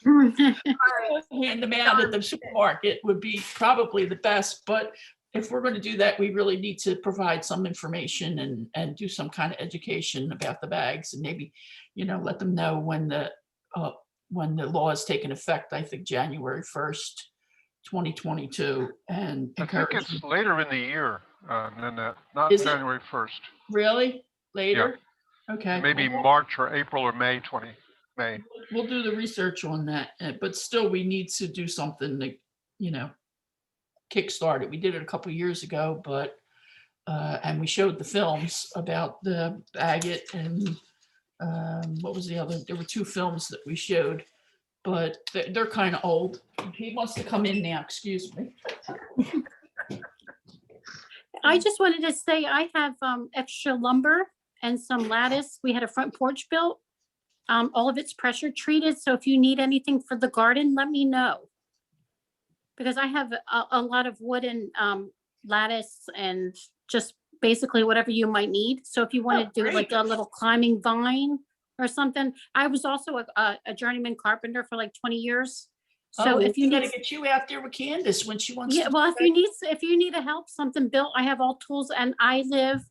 Hand them out at the supermarket would be probably the best, but if we're going to do that, we really need to provide some information and do some kind of education about the bags, and maybe, you know, let them know when the law is taking effect. I think January 1st, 2022, and I think encourage it's them. later in the year than that, not Is it? January 1st. Really later. Okay, Maybe well, March or April or May. we'll do the research on that, but still we need to do something to, you know, kickstart it. We did it a couple years ago, but and we showed the films about the agate and what was the other? There were 2 films that we showed, but they're kind of old. He wants to come in now, excuse me. I just wanted to say I have extra lumber and some lattice. We had a front porch built. All of it's pressure treated. So if you need anything for the garden, let me know. Because I have a lot of wooden lattice and just basically whatever you might need. So if you want to do like a little climbing vine or something. I was also a journeyman carpenter for like 20 years. So if you gotta need, get you out there with Candace when she wants. yeah, to well, do if you need a help, something built, I have all tools, and I live,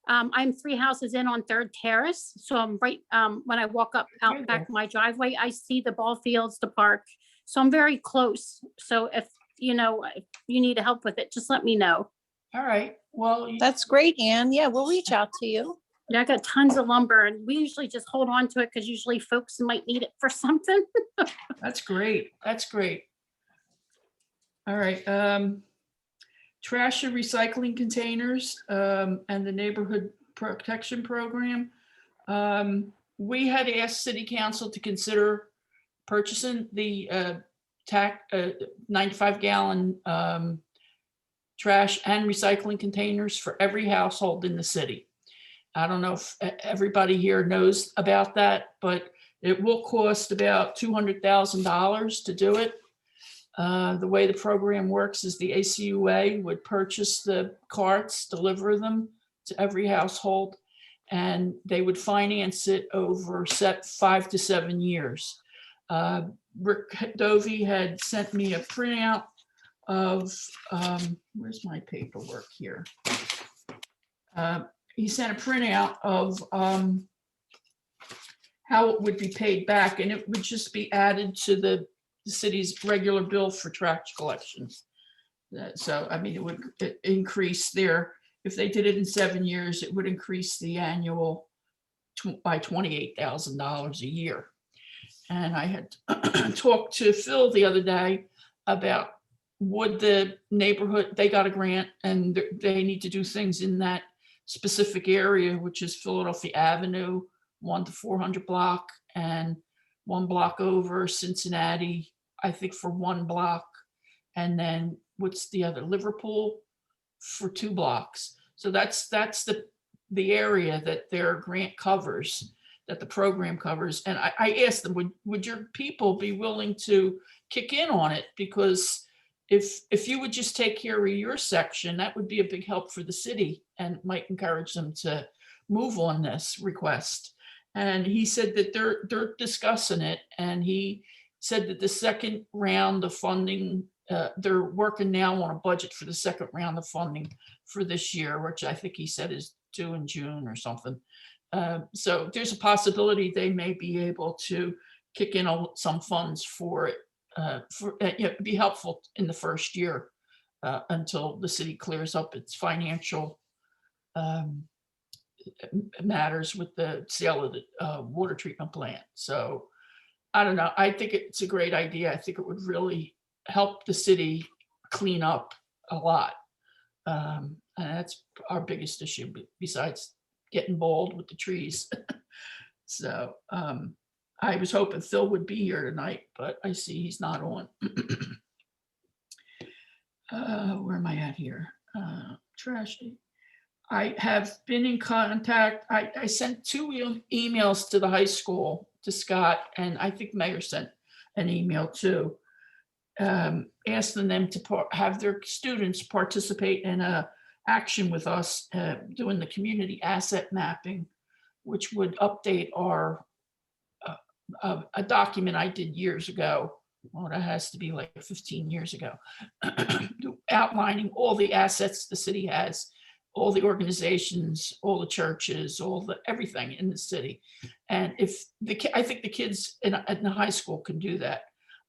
I'm 3 houses in on 3rd Terrace. So I'm right, when I walk up out back my driveway, I see the ball fields, the park. So I'm very close. So if you need help with it, just let me know. All right, well, That's great, Ann. Yeah, we'll reach out to you. Yeah, I got tons of lumber, and we usually just hold on to it because usually folks might need it for something. that's great. That's great. All right. Trash and recycling containers and the neighborhood protection program. We had asked City Council to consider purchasing the 95-gallon trash and recycling containers for every household in the city. I don't know if everybody here knows about that, but it will cost about $200,000 to do it. The way the program works is the ACUA would purchase the carts, deliver them to every household, and they would finance it over 5 to 7 years. Rick Dovey had sent me a printout of, where's my paperwork here? He sent a printout of how it would be paid back, and it would just be added to the city's regular bill for trash collection. So, I mean, it would increase if they did it in 7 years, it would increase the annual by $28,000 a year. And I had talked to Phil the other day about would the neighborhood, they got a grant and they need to do things in that specific area, which is Philadelphia Avenue, 1 to 400 block, and 1 block over Cincinnati, I think for 1 block. And then what's the other, Liverpool for 2 blocks. So that's the area that their grant covers, that the program covers. And I asked them, would your people be willing to kick in on it? Because if you would just take care of your section, that would be a big help for the city and might encourage them to move on this request. And he said that they're discussing it. And he said that the second round of funding, they're working now on a budget for the second round of funding for this year, which I think he said is due in June or something. So there's a possibility they may be able to kick in some funds for it. Be helpful in the first year until the city clears up its financial matters with the sale of the water treatment plant. So I don't know. I think it's a great idea. I think it would really help the city clean up a lot. And that's our biggest issue besides getting bald with the trees. So I was hoping Phil would be here tonight, but I see he's not on. Where am I at here? Trashy. I have been in contact. I sent 2 emails to the high school, to Scott, and I think Mayor sent an email too. asking them to have their students participate in a action with us, doing the community asset mapping, which would update our, a document I did years ago. Well, that has to be like 15 years ago, outlining all the assets the city has, all the organizations, all the churches, everything in the city. And I think the kids in the high school can do that.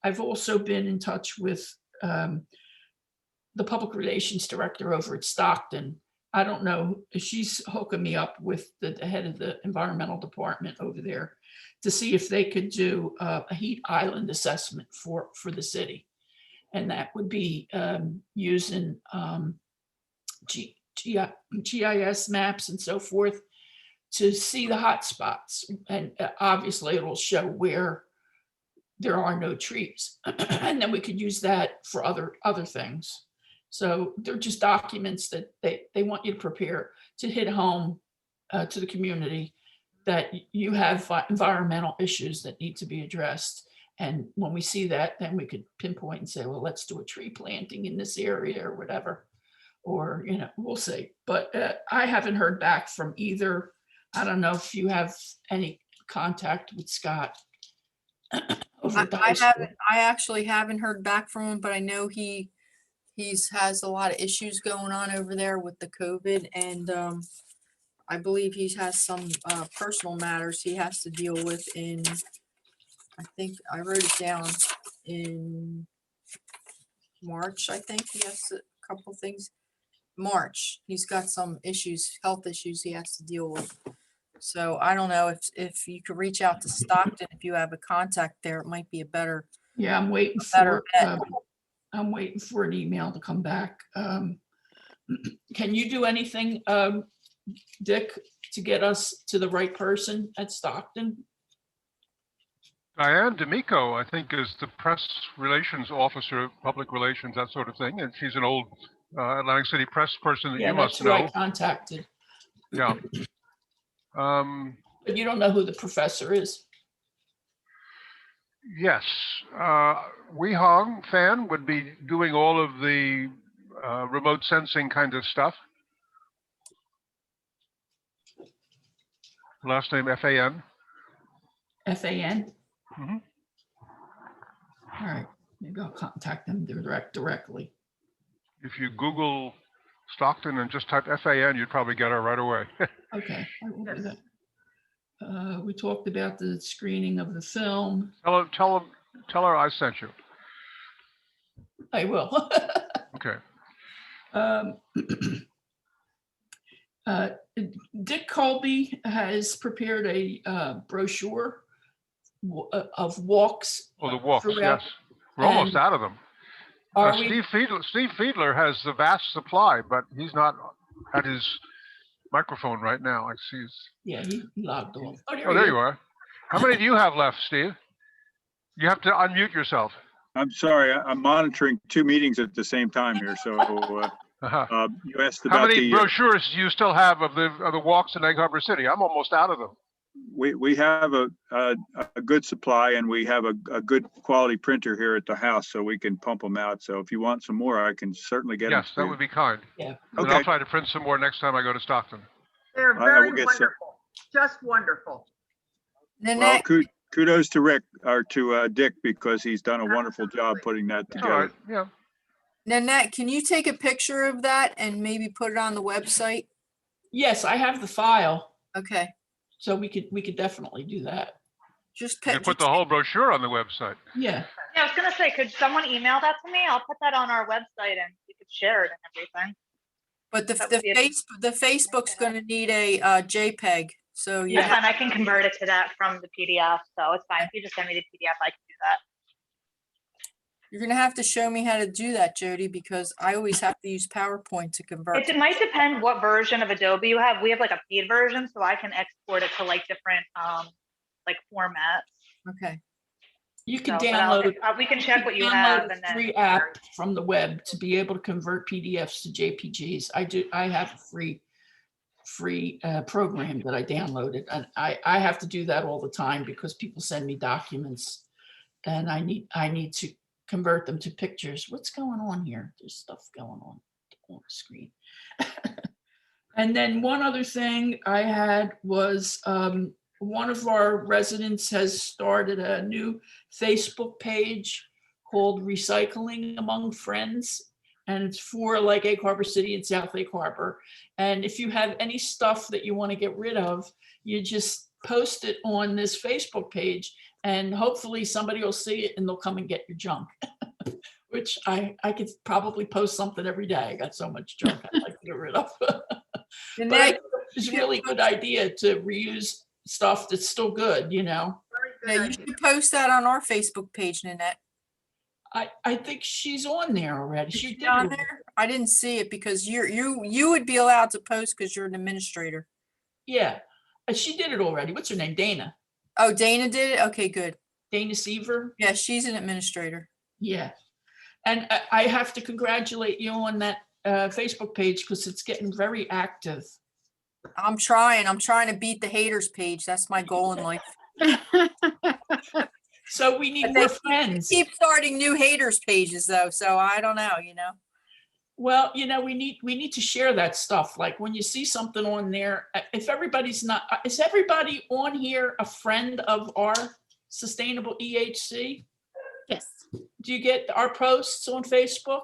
I've also been in touch with the public relations director over at Stockton. I don't know, she's hooking me up with the head of the environmental department over there to see if they could do a heat island assessment for the city. And that would be using GIS maps and so forth to see the hot spots. And obviously it will show where there are no trees. And then we could use that for other things. So they're just documents that they want you to prepare to hit home to the community that you have environmental issues that need to be addressed. And when we see that, then we could pinpoint and say, well, let's do a tree planting in this area or whatever. Or, we'll see. But I haven't heard back from either. I don't know if you have any contact with Scott. I actually haven't heard back from him, but I know he has a lot of issues going on over there with the COVID, and I believe he has some personal matters he has to deal with in, I think I wrote it down, in March. I think he has a couple things. March, he's got some issues, health issues he has to deal with. So I don't know if you could reach out to Stockton, if you have a contact there, it might be a better. Yeah, I'm waiting better for bet. I'm waiting for an email to come back. Can you do anything, Dick, to get us to the right person at Stockton? Diane D'Amico, I think, is the press relations officer, public relations, that sort of thing. And she's an old Atlantic City press person that Yeah, you that's must who I know. contacted. Yeah. But you don't know who the professor is. Yes. Wei Hong Fan would be doing all of the remote sensing kind of stuff. Last name F-A-N. F-A-N? Mm-hmm. All right, maybe I'll contact them directly. If you Google Stockton and just type F-A-N, you'd probably get her right away. Okay, I will do that. We talked about the screening of the film. Tell her I sent you. I will. Okay. Dick Colby has prepared a brochure of walks. Oh, the walks, throughout. yes. We're almost out of them. Are Steve Fiedler has the vast supply, but he's not at his microphone right now. I see. Yeah, he logged off. Oh, there you are. How many do you have left, Steve? You have to unmute yourself. I'm sorry, I'm monitoring two meetings at the same time here, so you asked about How many brochures do you still have of the walks in Egg Harbor City? I'm almost out of them. we have a good supply, and we have a good quality printer here at the house, so we can pump them out. So if you want some more, I can certainly get them. Yes, that would be kind. Yeah. And Okay. I'll try to print some more next time I go to Stockton. They're I very will get some. wonderful, just wonderful. Well, Nanette, kudos to Rick, or to Dick, because he's done a wonderful job putting that All right, together. yeah. Nanette, can you take a picture of that and maybe put it on the website? Yes, I have the file, Okay, so we could definitely do that. just You put the whole brochure on the website. Yeah. Yeah, I was gonna say, could someone email that to me? I'll put that on our website and you could share it and everything. But the That would be a- the Facebook's gonna need a JPEG, so Yeah, yeah. and I can convert it to that from the PDF, so it's fine. If you just send me the PDF, I can do that. You're gonna have to show me how to do that, Jody, because I always have to use PowerPoint to convert. It might depend what version of Adobe you have. We have like a paid version, so I can export it to like different like formats. Okay, You can So, but I'll- download. we can check what you download have a and then. free app from the web to be able to convert PDFs to JPGs. I have a free program that I downloaded, and I have to do that all the time because people send me documents and I need to convert them to pictures. What's going on here? There's stuff going on the screen. And then one other thing I had was one of our residents has started a new Facebook page called Recycling Among Friends. And it's for like Egg Harbor City and South Lake Harbor. And if you have any stuff that you want to get rid of, you just post it on this Facebook page and hopefully somebody will see it and they'll come and get your junk. Which I could probably post something every day. I got so much junk I'd like to get rid of. But I think it's a really good idea to reuse stuff that's still good, you know? Very Yeah, good you idea. should post that on our Facebook page, Nanette. I think she's on there already. Is She she did. on already. there? I didn't see it because you would be allowed to post because you're an administrator. Yeah, she did it already. What's her name? Dana. Oh, Dana did it? Okay, good. Dana Seaver. Yeah, she's an administrator. Yeah. And I have to congratulate you on that Facebook page because it's getting very active. I'm trying to beat the haters page. That's my goal in life. So we need But more they friends. keep starting new haters pages though, so I don't know, you know. Well, you know, we need to share that stuff. Like when you see something on there, if everybody's not, is everybody on here a friend of our Sustainable EHC? Yes, Do you get our posts on Facebook?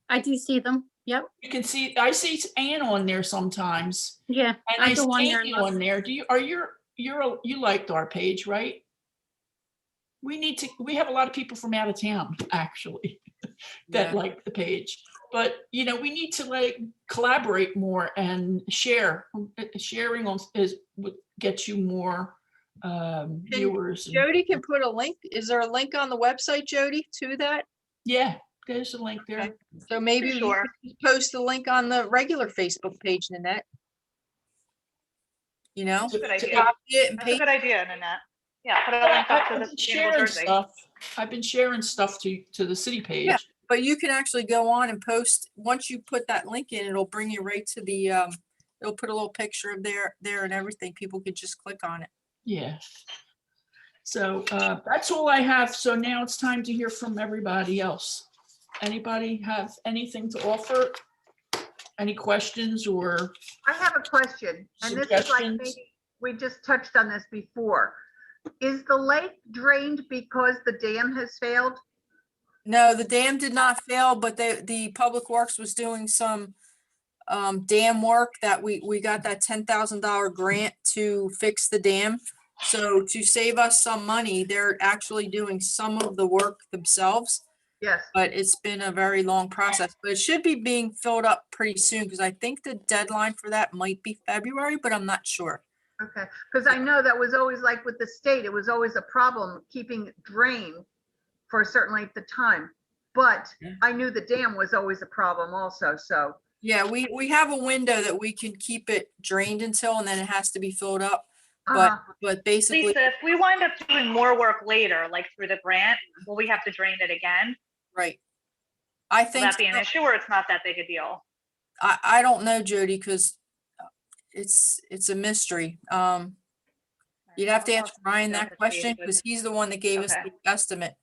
I do see them. Yep. You can see, I see Ann on there sometimes. Yeah, And I go on see there. you on there. You liked our page, right? We have a lot of people from out of town, actually, that Yeah. like the page. But, you know, we need to like collaborate more and share. Sharing would get you more viewers. and- Jody can put a link. Is there a link on the website, Jody, to that? Yeah, there's a link there. Okay. So maybe you Sure. could just post the link on the regular Facebook page, Nanette. You know, That's a good idea. copy it and That's a paste. good idea, Nanette. Yeah, put a link up to I've the been Sustainable sharing Jersey. stuff. I've been sharing stuff to the city page. Yeah. But you can actually go on and post, once you put that link in, it'll bring you right to the, it'll put a little picture of there and everything. People could just click on it. Yeah. So that's all I have. So now it's time to hear from everybody else. Anybody have anything to offer? Any questions or I have a question, and this is like, suggestions? maybe we just touched on this before. Is the lake drained because the dam has failed? No, the dam did not fail, but the Public Works was doing some dam work that we got that $10,000 grant to fix the dam. So to save us some money, they're actually doing some of the work themselves, Yes, but it's been a very long process. But it should be being filled up pretty soon because I think the deadline for that might be February, but I'm not sure. okay, because I know that was always like with the state, it was always a problem keeping it drained for a certain length of time. But Yeah. I knew the dam was always a problem also, so, Yeah, we have a window that we can keep it drained until, and then it has to be filled up. But uh-huh. basically, Lisa, if we wind up doing more work later, like through the grant, will we have to drain it again? right. I Will think that be an so. issue or it's not that big a deal? I don't know, Jody, because it's a mystery. You'd have to ask Ryan that question because he's the one that gave us Okay. the estimate.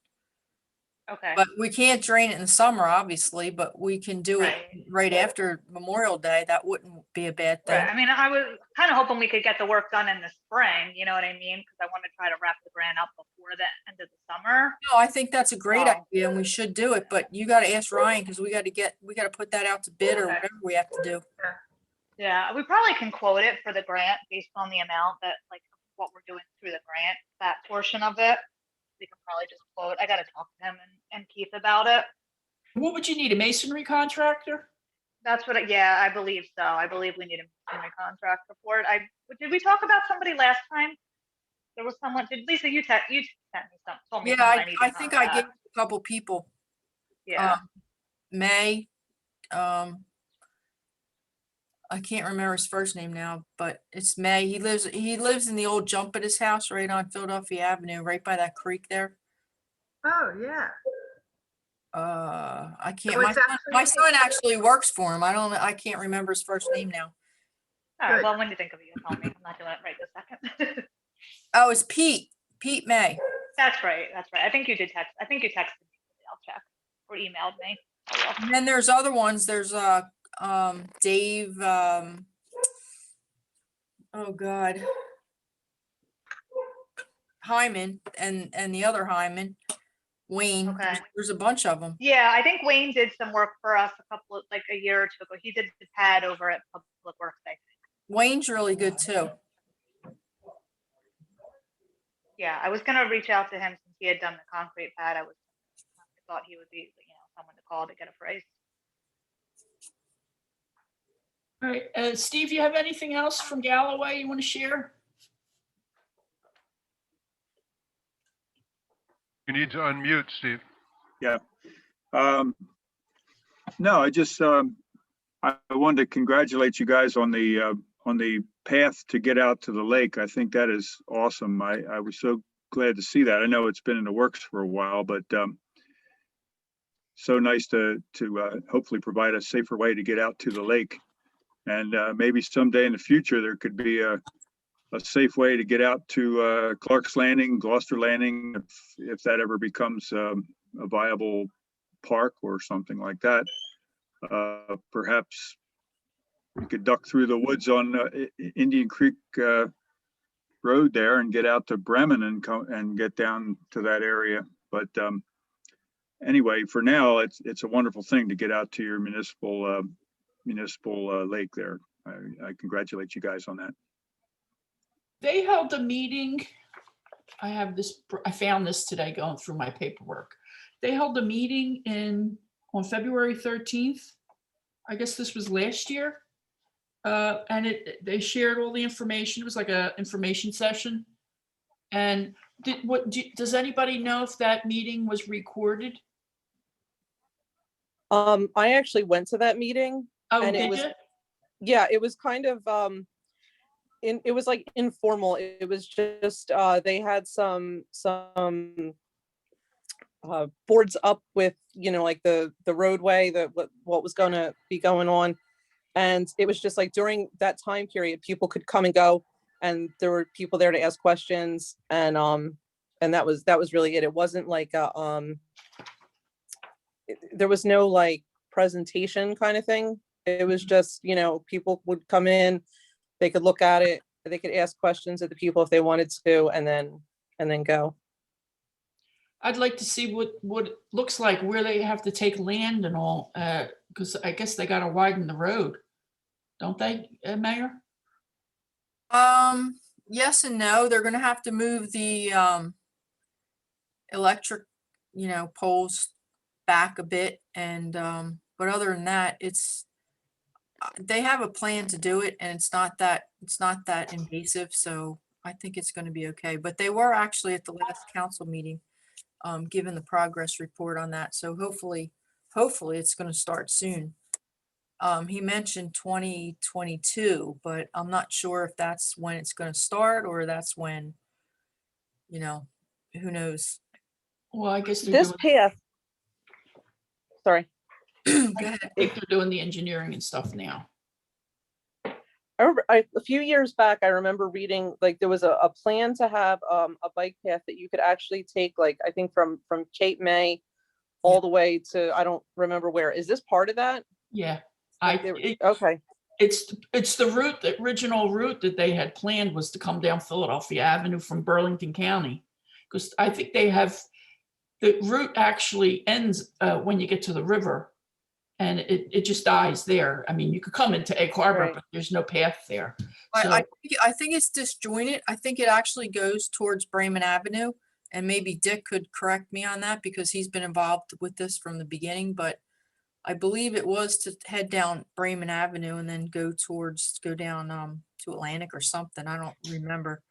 Okay, But we can't drain it in the summer, obviously, but we can do it right after Memorial Day. That wouldn't be a bad thing. right. I mean, I was kind of hoping we could get the work done in the spring, you know what I mean? Because I want to try to wrap the grant up before the end of the summer. No, I think that's a great Wow. idea and we should do it, but you gotta ask Ryan because we gotta put that out to bid or Okay. whatever we have to do. Yeah, we probably can quote it for the grant based on the amount that, like, what we're doing through the grant, that portion of it. We can probably just quote. I got to talk to him and Keith about it. What would you need? A masonry contractor? That's what, yeah, I believe so. I believe we need a masonry contractor for it. Did we talk about somebody last time? There was someone, Lisa, you sent me some, told me Yeah, someone need to I think I gave contact. a couple people, Yeah, May, I can't remember his first name now, but it's May. He lives in the old jump at his house right on Philadelphia Avenue, right by that creek there. Oh, yeah. I can't, So it's my actually- son actually works for him. I can't remember his first name now. all right, good. well, when you think of it, you tell me. I'm not doing it right this second. Oh, it's Pete May. That's right. I think you did text. I think you texted me. I'll check. or emailed me. And then there's other ones. There's Dave, oh God, Hyman and the other Hyman, Wayne. Okay. There's a bunch of them. Yeah, I think Wayne did some work for us like a year or two ago. He did the pad over at Public Works, I think. Wayne's really good too. Yeah, I was gonna reach out to him since he had done the concrete pad. I thought he would be, someone to call to get a price. All right, Steve, you have anything else from Galloway you want to share? You need to unmute, Steve. No, I just, I wanted to congratulate you guys on the path to get out to the lake. I think that is awesome. I was so glad to see that. I know it's been in the works for a while, but so nice to hopefully provide a safer way to get out to the lake. And maybe someday in the future, there could be a safe way to get out to Clark's Landing, Gloucester Landing, if that ever becomes a viable park or something like that. Perhaps we could duck through the woods on Indian Creek Road there and get out to Bremen and get down to that area. But anyway, for now, it's a wonderful thing to get out to your municipal lake there. I congratulate you guys on that. They held a meeting. I found this today going through my paperwork. They held a meeting on February 13th. I guess this was last year. And they shared all the information. It was like a information session. And does anybody know if that meeting was recorded? I actually went to that meeting. Oh, And did you? Yeah, it was kind of it was like informal. It was just they had some boards up with, like the roadway, what was going to be going on. And it was just like during that time period, people could come and go, and there were people there to ask questions. And that was really it. It wasn't like there was no like presentation kind of thing. It was just, people would come in, they could look at it, they could ask questions of the people if they wanted to, and then go. I'd like to see what it looks like, where they have to take land and all, because I guess they got to widen the road, don't they, Mayor? Yes and no. They're going to have to move the electric, poles back a bit, and but other than that, they have a plan to do it, and it's not that invasive, so I think it's going to be okay. But they were actually at the last council meeting given the progress report on that, so hopefully it's going to start soon. He mentioned 2022, but I'm not sure if that's when it's going to start or that's when, who knows. Well, I guess This path, sorry. I think they're doing the engineering and stuff now. I remember a few years back, I remember reading, like, there was a plan to have a bike path that you could actually take, like, I think from Cape May all the way to, I don't remember where. Is this part of that? Yeah. Okay. It's the route, the original route that they had planned was to come down Philadelphia Avenue from Burlington County. Because I think they have, the route actually ends when you get to the river. And it just dies there. I mean, you could come into Egg Harbor, Right. but there's no path there. I think it's disjointed. I think it actually goes towards Bremen Avenue, and maybe Dick could correct me on that because he's been involved with this from the beginning, but I believe it was to head down Bremen Avenue and then go down to Atlantic or something. I don't remember.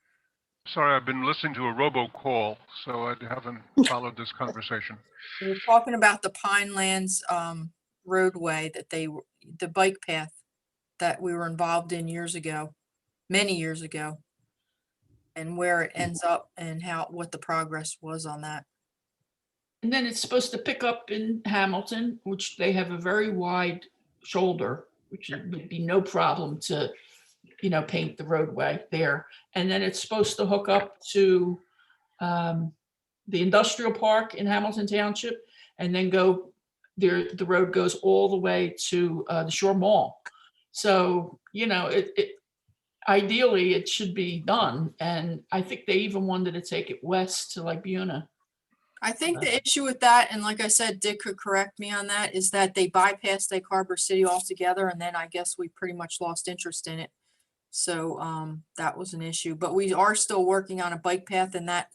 Sorry, I've been listening to a robocall, so I haven't followed this conversation. We were talking about the Pinelands roadway the bike path that we were involved in many years ago, and where it ends up and what the progress was on that. And then it's supposed to pick up in Hamilton, which they have a very wide shoulder, which would be no problem to, paint the roadway there. And then it's supposed to hook up to the industrial park in Hamilton Township, and then go the road goes all the way to the Shore Mall. So, you know, ideally it should be done. And I think they even wanted to take it west to like Buna. I think the issue with that, and like I said, Dick could correct me on that, is that they bypassed Egg Harbor City altogether, and then I guess we pretty much lost interest in it. So that was an issue, but we are still working on a bike path, and that,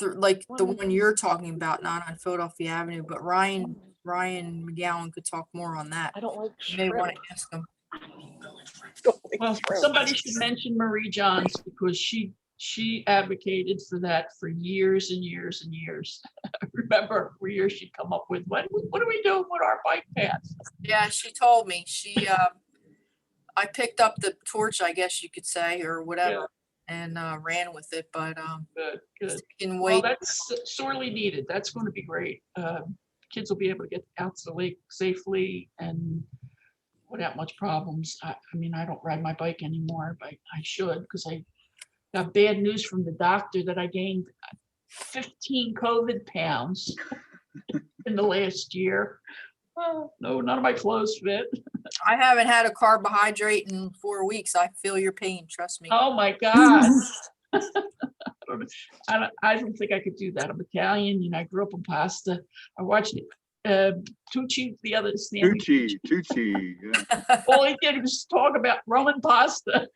like the one you're talking about, not on Philadelphia Avenue, but Ryan McGowan could talk more on that. I don't like You may want shrimp. to ask him. Well, somebody should mention Marie Johns because she advocated for that for years and years and years. I remember for years she'd come up with, what are we doing with our bike paths? Yeah, she told me. I picked up the torch, I guess you could say, or whatever, and ran with it. But Good. can Well, wait. that's sorely needed. That's going to be great. Kids will be able to get out to the lake safely and without much problems. I mean, I don't ride my bike anymore, but I should, because I got bad news from the doctor that I gained 15 COVID pounds in the last year. Oh, no, none of my clothes fit. I haven't had a carbohydrate in 4 weeks. I feel your pain. Trust me. Oh my God. I don't think I could do that. I'm Italian, you know, I grew up on pasta. I watched Tucci the other Tucci, yeah. All he did was talk about Roman pasta.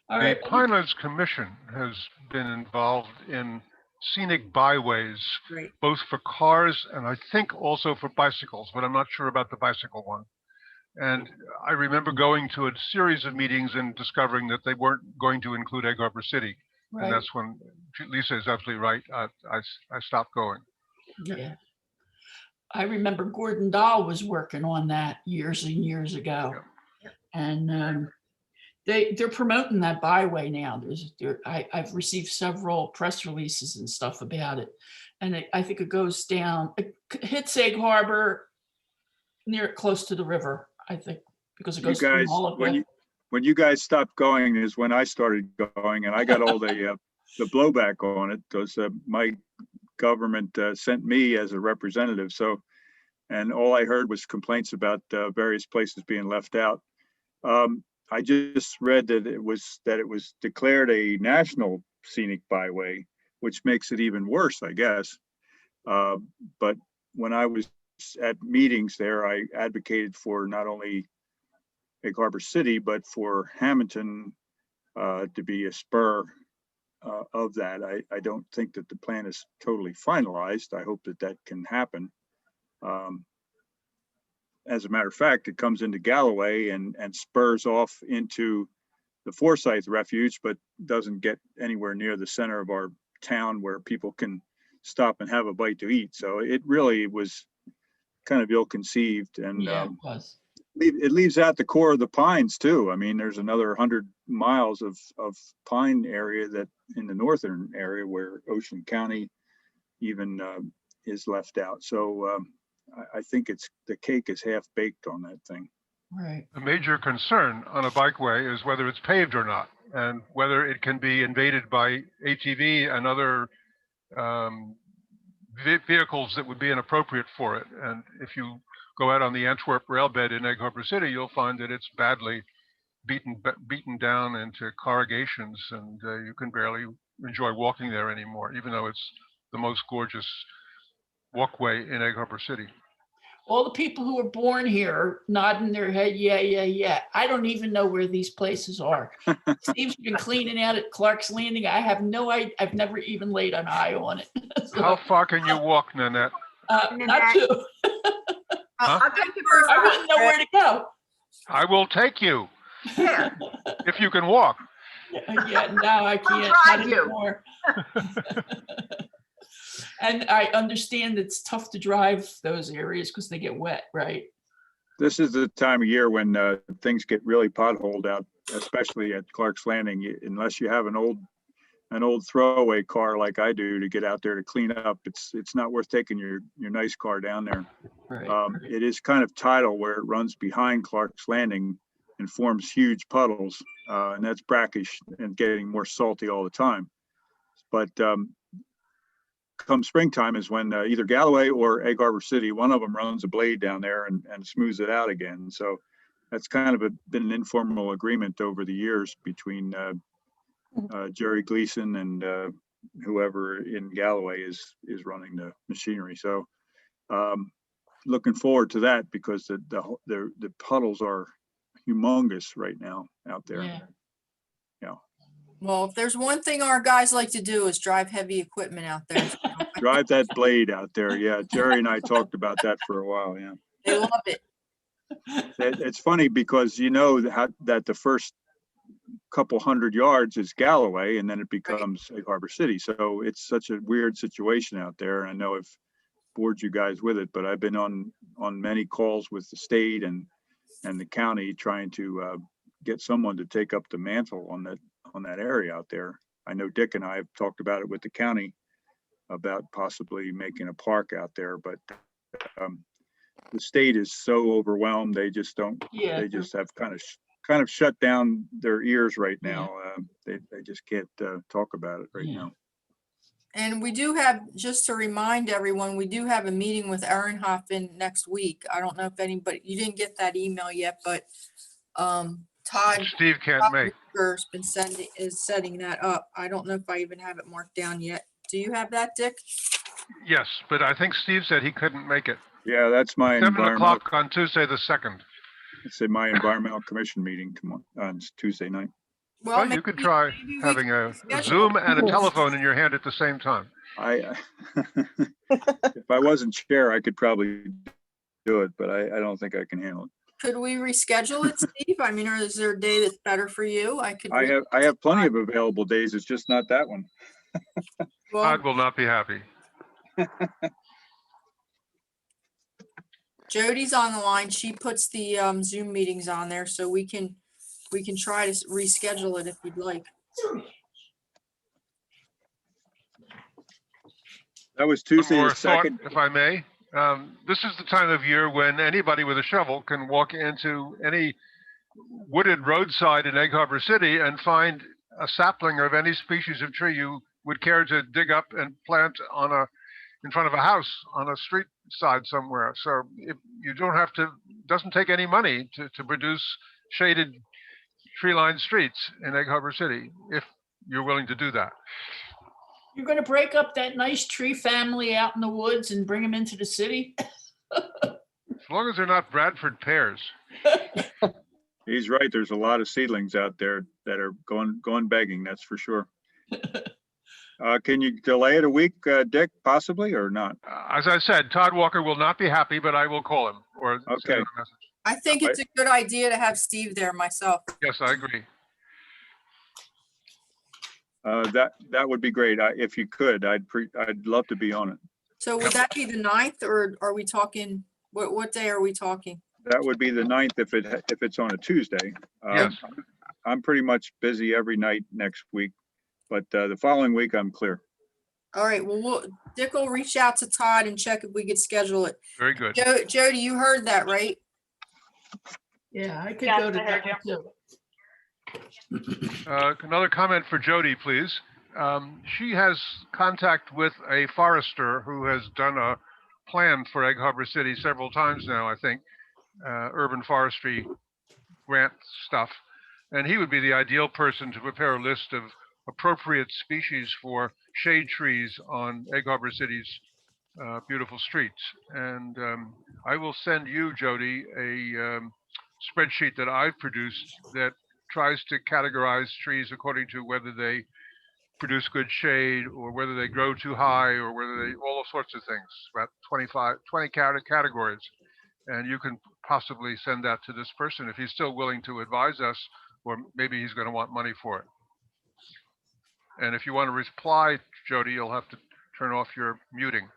All The right. Pinelands Commission has been involved in scenic byways, Great. both for cars and I think also for bicycles, but I'm not sure about the bicycle one. And I remember going to a series of meetings and discovering that they weren't going to include Egg Harbor City. And Right. that's when Lisa is absolutely right. I stopped going. Yeah. I remember Gordon Dahl was working on that years and years ago. And they're promoting that byway now. I've received several press releases and stuff about it. And I think it goes down, it hits Egg Harbor near close to the river, I think, because it You goes through guys, all of it. when you guys stopped going is when I started going, and I got all the blowback on it because my government sent me as a representative. So, and all I heard was complaints about various places being left out. I just read that it was declared a national scenic byway, which makes it even worse, I guess. But when I was at meetings there, I advocated for not only Egg Harbor City, but for Hamilton to be a spur of that. I don't think that the plan is totally finalized. I hope that can happen. As a matter of fact, it comes into Galloway and spurs off into the Forsyth Refuge, but doesn't get anywhere near the center of our town where people can stop and have a bite to eat. So it really was kind of ill-conceived, and Yeah, it was. it leaves out the core of the pines too. I mean, there's another 100 miles of pine area that in the northern area where Ocean County even is left out. So I think the cake is half baked on that thing. Right. The major concern on a bikeway is whether it's paved or not, and whether it can be invaded by ATV and other vehicles that would be inappropriate for it. And if you go out on the Antwerp railbed in Egg Harbor City, you'll find that it's badly beaten down into corrugations, and you can barely enjoy walking there anymore, even though it's the most gorgeous walkway in Egg Harbor City. All the people who were born here are nodding their head, yeah. I don't even know where these places are. Steve's been cleaning out at Clark's Landing. I have no idea. I've never even laid an eye on it. So, How far can you walk, Nanette? not too. I'll take you for a I ride. wouldn't know where to go. I will take you Yeah, if you can walk. Yeah, no, I can't. drive Not you. anymore. And I understand it's tough to drive those areas because they get wet, right? This is the time of year when things get really potholed out, especially at Clark's Landing. Unless you have an old throwaway car like I do to get out there to clean up, it's not worth taking your nice car down there. Right. It is kind of tidal where it runs behind Clark's Landing and forms huge puddles, and that's brackish and getting more salty all the time. But come springtime is when either Galloway or Egg Harbor City, one of them runs a blade down there and smooths it out again. So that's kind of been an informal agreement over the years between Jerry Gleason and whoever in Galloway is running the machinery. So looking forward to that because the puddles are humongous right now out there. Yeah. Well, if there's one thing our guys like to do is drive heavy equipment out there. Drive that blade out there. Yeah, Jerry and I talked about that for a while. Yeah, They love it. it's funny because you know that the first couple 100 yards is Galloway, and then it becomes Egg Harbor City. So it's such a weird situation out there. And I know I've bored you guys with it, but I've been on many calls with the state and the county trying to get someone to take up the mantle on that area out there. I know Dick and I have talked about it with the county about possibly making a park out there, but the state is so overwhelmed. They just don't, they just have kind of shut down their ears right now. They just can't talk about it right now. And we do have, just to remind everyone, we do have a meeting with Ehrenhoffen next week. I don't know if anybody, you didn't get that email yet, but Todd Steve can't make. has been setting that up. I don't know if I even have it marked down yet. Do you have that, Dick? Yes, but I think Steve said he couldn't make it. Yeah, that's my 7 o'clock on Tuesday, the 2nd. It's in my environmental commission meeting on Tuesday night. Well, you could try having a Zoom and a telephone in your hand at the same time. If I wasn't chair, I could probably do it, but I don't think I can handle it. Could we reschedule it, Steve? I mean, or is there a day that's better for you? I have plenty of available days. It's just not that one. Well, Todd will not be happy. Jody's on the line. She puts the Zoom meetings on there, so we can try to reschedule it if you'd like. That was Tuesday One the more thought, 2nd. if I may. This is the time of year when anybody with a shovel can walk into any wooded roadside in Egg Harbor City and find a sapling of any species of tree you would care to dig up and plant in front of a house on a street side somewhere. So if you don't have to, doesn't take any money to produce shaded tree-lined streets in Egg Harbor City, if you're willing to do that. You're going to break up that nice tree family out in the woods and bring them into the city? As long as they're not Bradford pears. He's right. There's a lot of seedlings out there that are going begging. That's for sure. Can you delay it a week, Dick, possibly, or not? As I said, Todd Walker will not be happy, but I will call him or send Okay. him a message. I think it's a good idea to have Steve there myself. Yes, I agree. That would be great. If you could, I'd love to be on it. So would that be the 9th, or are we talking, what day are we talking? That would be the 9th if it's on a Tuesday. Yes. I'm pretty much busy every night next week, but the following week I'm clear. All right, well, Dick will reach out to Todd and check if we could schedule it. Very good. Jody, you heard that, right? Yeah, I could Yes, go to I heard that you. too. Another comment for Jody, please. She has contact with a forester who has done a plan for Egg Harbor City several times now, I think, urban forestry grant stuff. And he would be the ideal person to prepare a list of appropriate species for shade trees on Egg Harbor City's beautiful streets. And I will send you, Jody, a spreadsheet that I've produced that tries to categorize trees according to whether they produce good shade or whether they grow too high or whether they, all sorts of things, about 20 categories. And you can possibly send that to this person if he's still willing to advise us, or maybe he's going to want money for it. And if you want to reply, Jody, you'll have to turn off your muting.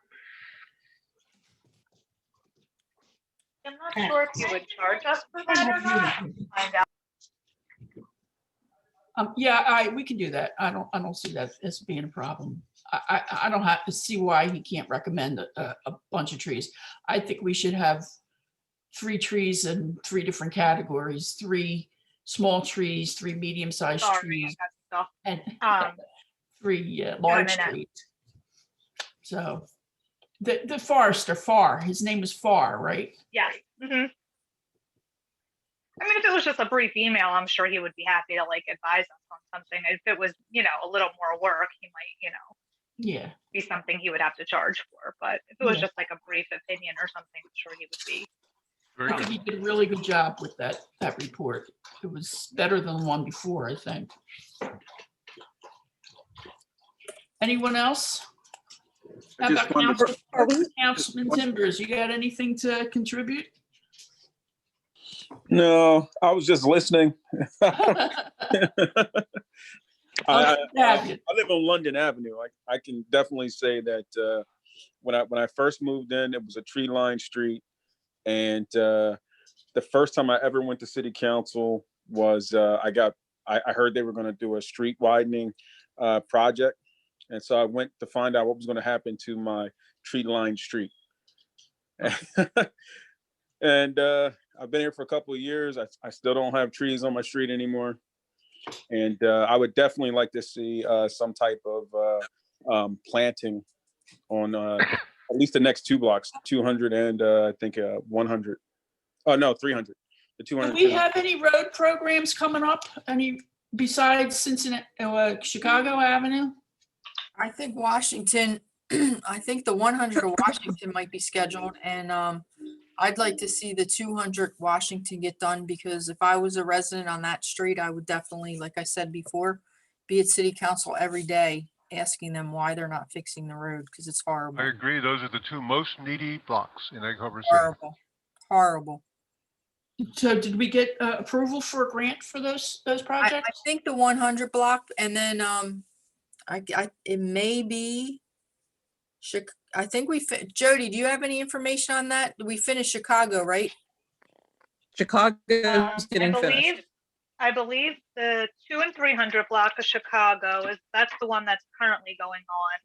I'm not sure if you would charge us for that or not. Find out. Yeah, we can do that. I don't see that as being a problem. I don't have to see why he can't recommend a bunch of trees. I think we should have 3 trees in 3 different categories: 3 small trees, 3 medium-sized Sorry, trees, I got stuff. and Um, 3 large no. trees. So the forester, Farr, his name is Farr, right? Yes. I mean, if it was just a brief email, I'm sure he would be happy to like advise us on something. If it was, a little more work, he might, Yeah. be something he would have to charge for. But if it was Yeah. just like a brief opinion or something, I'm sure he would be. Very I think good. he did a really good job with that report. It was better than the one before, I think. Anyone else? I How just about wanted to- Councilman Timbers? You got anything to contribute? No, I was just listening. I live on London Avenue. I can definitely say that when I first moved in, it was a tree-lined street, and the first time I ever went to City Council was I heard they were going to do a street widening project, and so I went to find out what was going to happen to my tree-lined street. And I've been here for a couple of years. I still don't have trees on my street anymore. And I would definitely like to see some type of planting on at least the next 2 blocks, 200 and I think 100. Oh, no, 300. The 200. Do we have any road programs coming up? Any besides Cincinnati, Chicago Avenue? I think Washington, I think the 100 of Washington might be scheduled, and I'd like to see the 200 Washington get done, because if I was a resident on that street, I would definitely, like I said before, be at City Council every day asking them why they're not fixing the road, because it's horrible. I agree. Those are the 2 most needy blocks in Egg Harbor City. Horrible, horrible. So did we get approval for a grant for those I projects? think the 100 block, and then it may be I think Jody, do you have any information on that? We finished Chicago, right? Chicago is getting finished. I believe the 200 and 300 block of Chicago that's the one that's currently going on,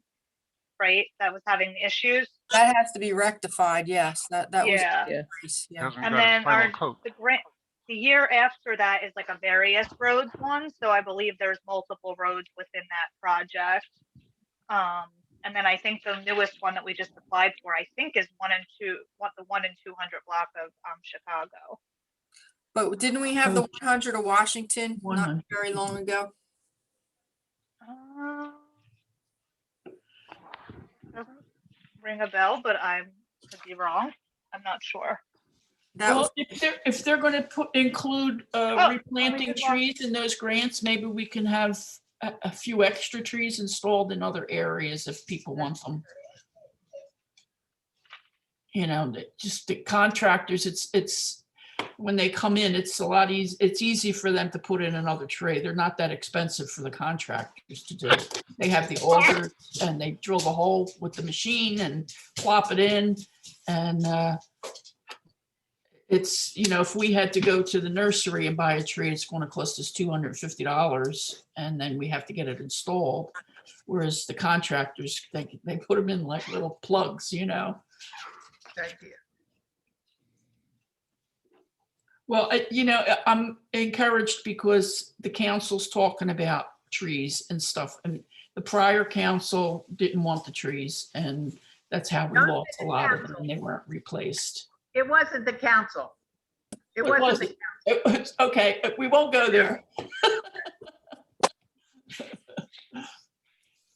right? That was having issues. That has to be rectified. Yes, that was Yeah. nice, yeah. Hasn't And got its then final coat. the year after that is like a various roads one. So I believe there's multiple roads within that project. And then I think the newest one that we just applied for, I think is the 1 and 200 block of Chicago. But didn't we have the 100 of Washington not 100. very long ago? Doesn't ring a bell, but I could be wrong. I'm not sure. That was, Well, if they're going to include replanting trees in those grants, maybe we can have a few extra trees installed in other areas if people want them. Just the contractors, it's when they come in, it's a lot easy. It's easy for them to put in another tree. They're not that expensive for the contractors to do. They have the auger and they drill the hole with the machine and plop it in. And it's, if we had to go to the nursery and buy a tree, it's going to cost us $250, and then we have to get it installed. Whereas the contractors, they put them in like little plugs, Good idea. Well, I'm encouraged because the council's talking about trees and stuff. And the prior council didn't want the trees, and that's how we Not lost a the lot of them, council. and they weren't replaced. It wasn't the council. It It wasn't the wasn't. Okay, we won't go there.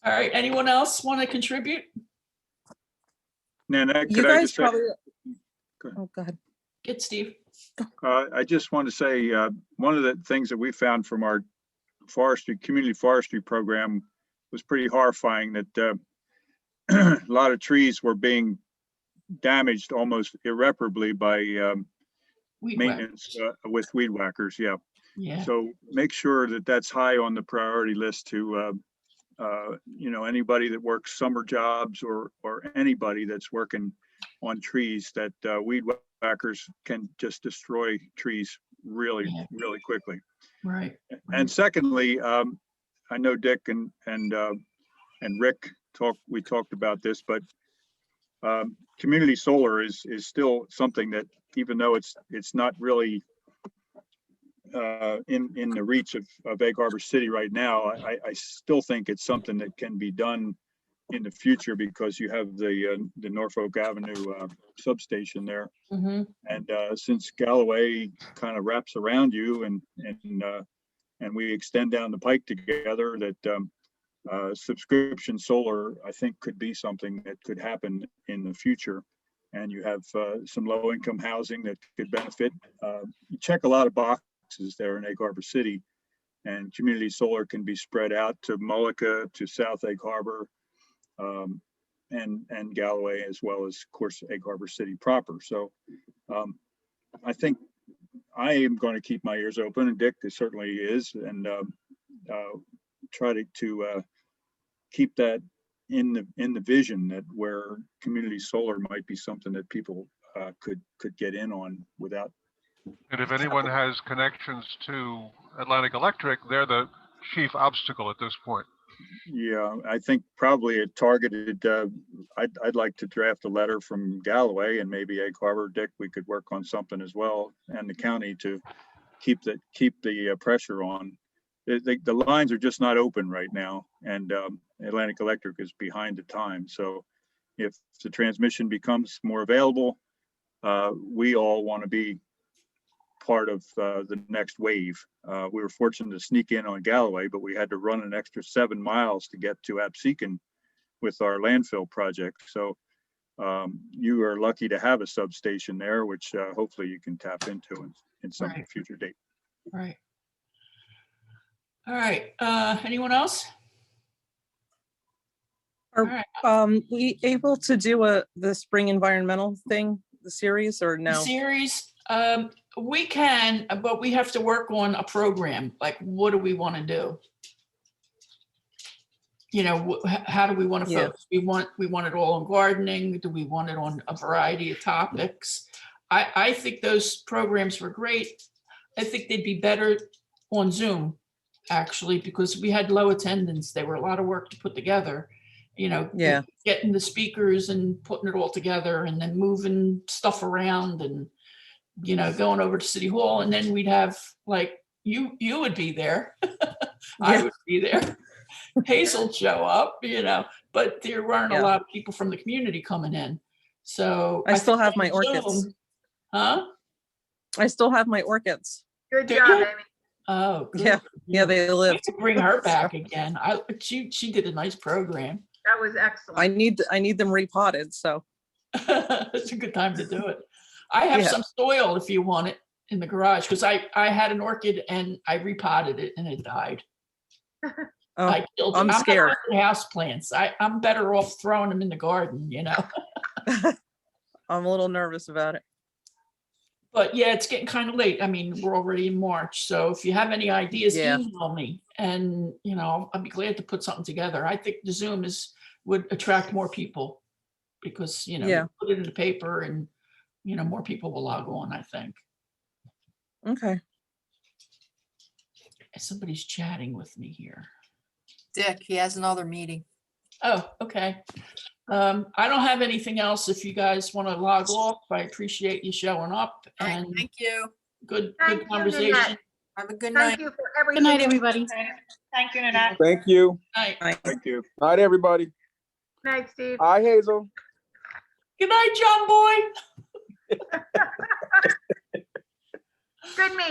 All right, anyone else want to contribute? Nana, You could I guys just say, probably, Go ahead. oh, go ahead. Get Steve. I just want to say, one of the things that we found from our community forestry program was pretty horrifying, that a lot of trees were being damaged almost irreparably by Weed maintenance with weed whackers. Yeah. Yeah. So make sure that that's high on the priority list to, anybody that works summer jobs or anybody that's working on trees, that weed whackers can just destroy trees really quickly. Right. And secondly, I know Dick and Rick we talked about this, but community solar is still something that, even though it's not really in the reach of Egg Harbor City right now, I still think it's something that can be done in the future because you have the Norfolk Avenue substation there. Mhm. And since Galloway kind of wraps around you and we extend down the pike together, that subscription solar, I think, could be something that could happen in the future. And you have some low income housing that could benefit. You check a lot of boxes there in Egg Harbor City, and community solar can be spread out to Mullica, to South Egg Harbor, and Galloway, as well as, of course, Egg Harbor City proper. So I think I am going to keep my ears open, and Dick certainly is, and try to keep that in the vision that where community solar might be something that people could get in on without. And if anyone has connections to Atlantic Electric, they're the chief obstacle at this point. Yeah, I think probably a targeted, I'd like to draft a letter from Galloway and maybe Egg Harbor. Dick, we could work on something as well, and the county to keep the pressure on. The lines are just not open right now, and Atlantic Electric is behind the time. So if the transmission becomes more available, we all want to be part of the next wave. We were fortunate to sneak in on Galloway, but we had to run an extra 7 miles to get to Absecon with our landfill project. So you are lucky to have a substation there, which hopefully you can tap into in some Right. future date. Right. All right. Anyone else? All Are right. we able to do the spring environmental thing, the series, or no? Series, we can, but we have to work on a program. Like, what do we want to do? You know, how do we want to Yeah. focus? We want it all on gardening. Do we want it on a variety of topics? I think those programs were great. I think they'd be better on Zoom, actually, because we had low attendance. They were a lot of work to put together. You know, Yeah. getting the speakers and putting it all together, and then moving stuff around, and you know, going over to City Hall, and then we'd have, like, you would be there. I Yeah. would be there. Hazel'd show up, you know, but there weren't a Yeah. lot of people from the community coming in. So I still think have my on orchids. Zoom- Huh? I still have my orchids. Good Do job, you? Amy. Oh, good. Yeah. Yeah, they We live. have to bring her back again. She did a nice program. That was excellent. I need them repotted. So It's a good time to do it. I have Yeah. some soil if you want it in the garage, because I had an orchid and I repotted it and it died. oh, I killed it. I'm not scared. good at house plants. I'm better off throwing them in the garden, you know. I'm a little nervous about it. But yeah, it's getting kind of late. I mean, we're already in March. So if you have any ideas, Yeah. email me, and you know, I'll be glad to put something together. I think the Zoom would attract more people because, you know, Yeah. you put it in the paper and, you know, more people will log on, I think. Okay. Somebody's chatting with me here. Dick, he has another meeting. Oh, okay. I don't have anything else. If you guys want to log off, I appreciate you showing up, All right, and thank you. good Thank you, conversation. Nanette. Have a good Thank night. you for everything. Good night, everybody. Thank you, Nanette. Thank you. Night. Thank you. Night, everybody. Good night, Steve. Hi, Hazel. Good night, John Boy. Good meeting.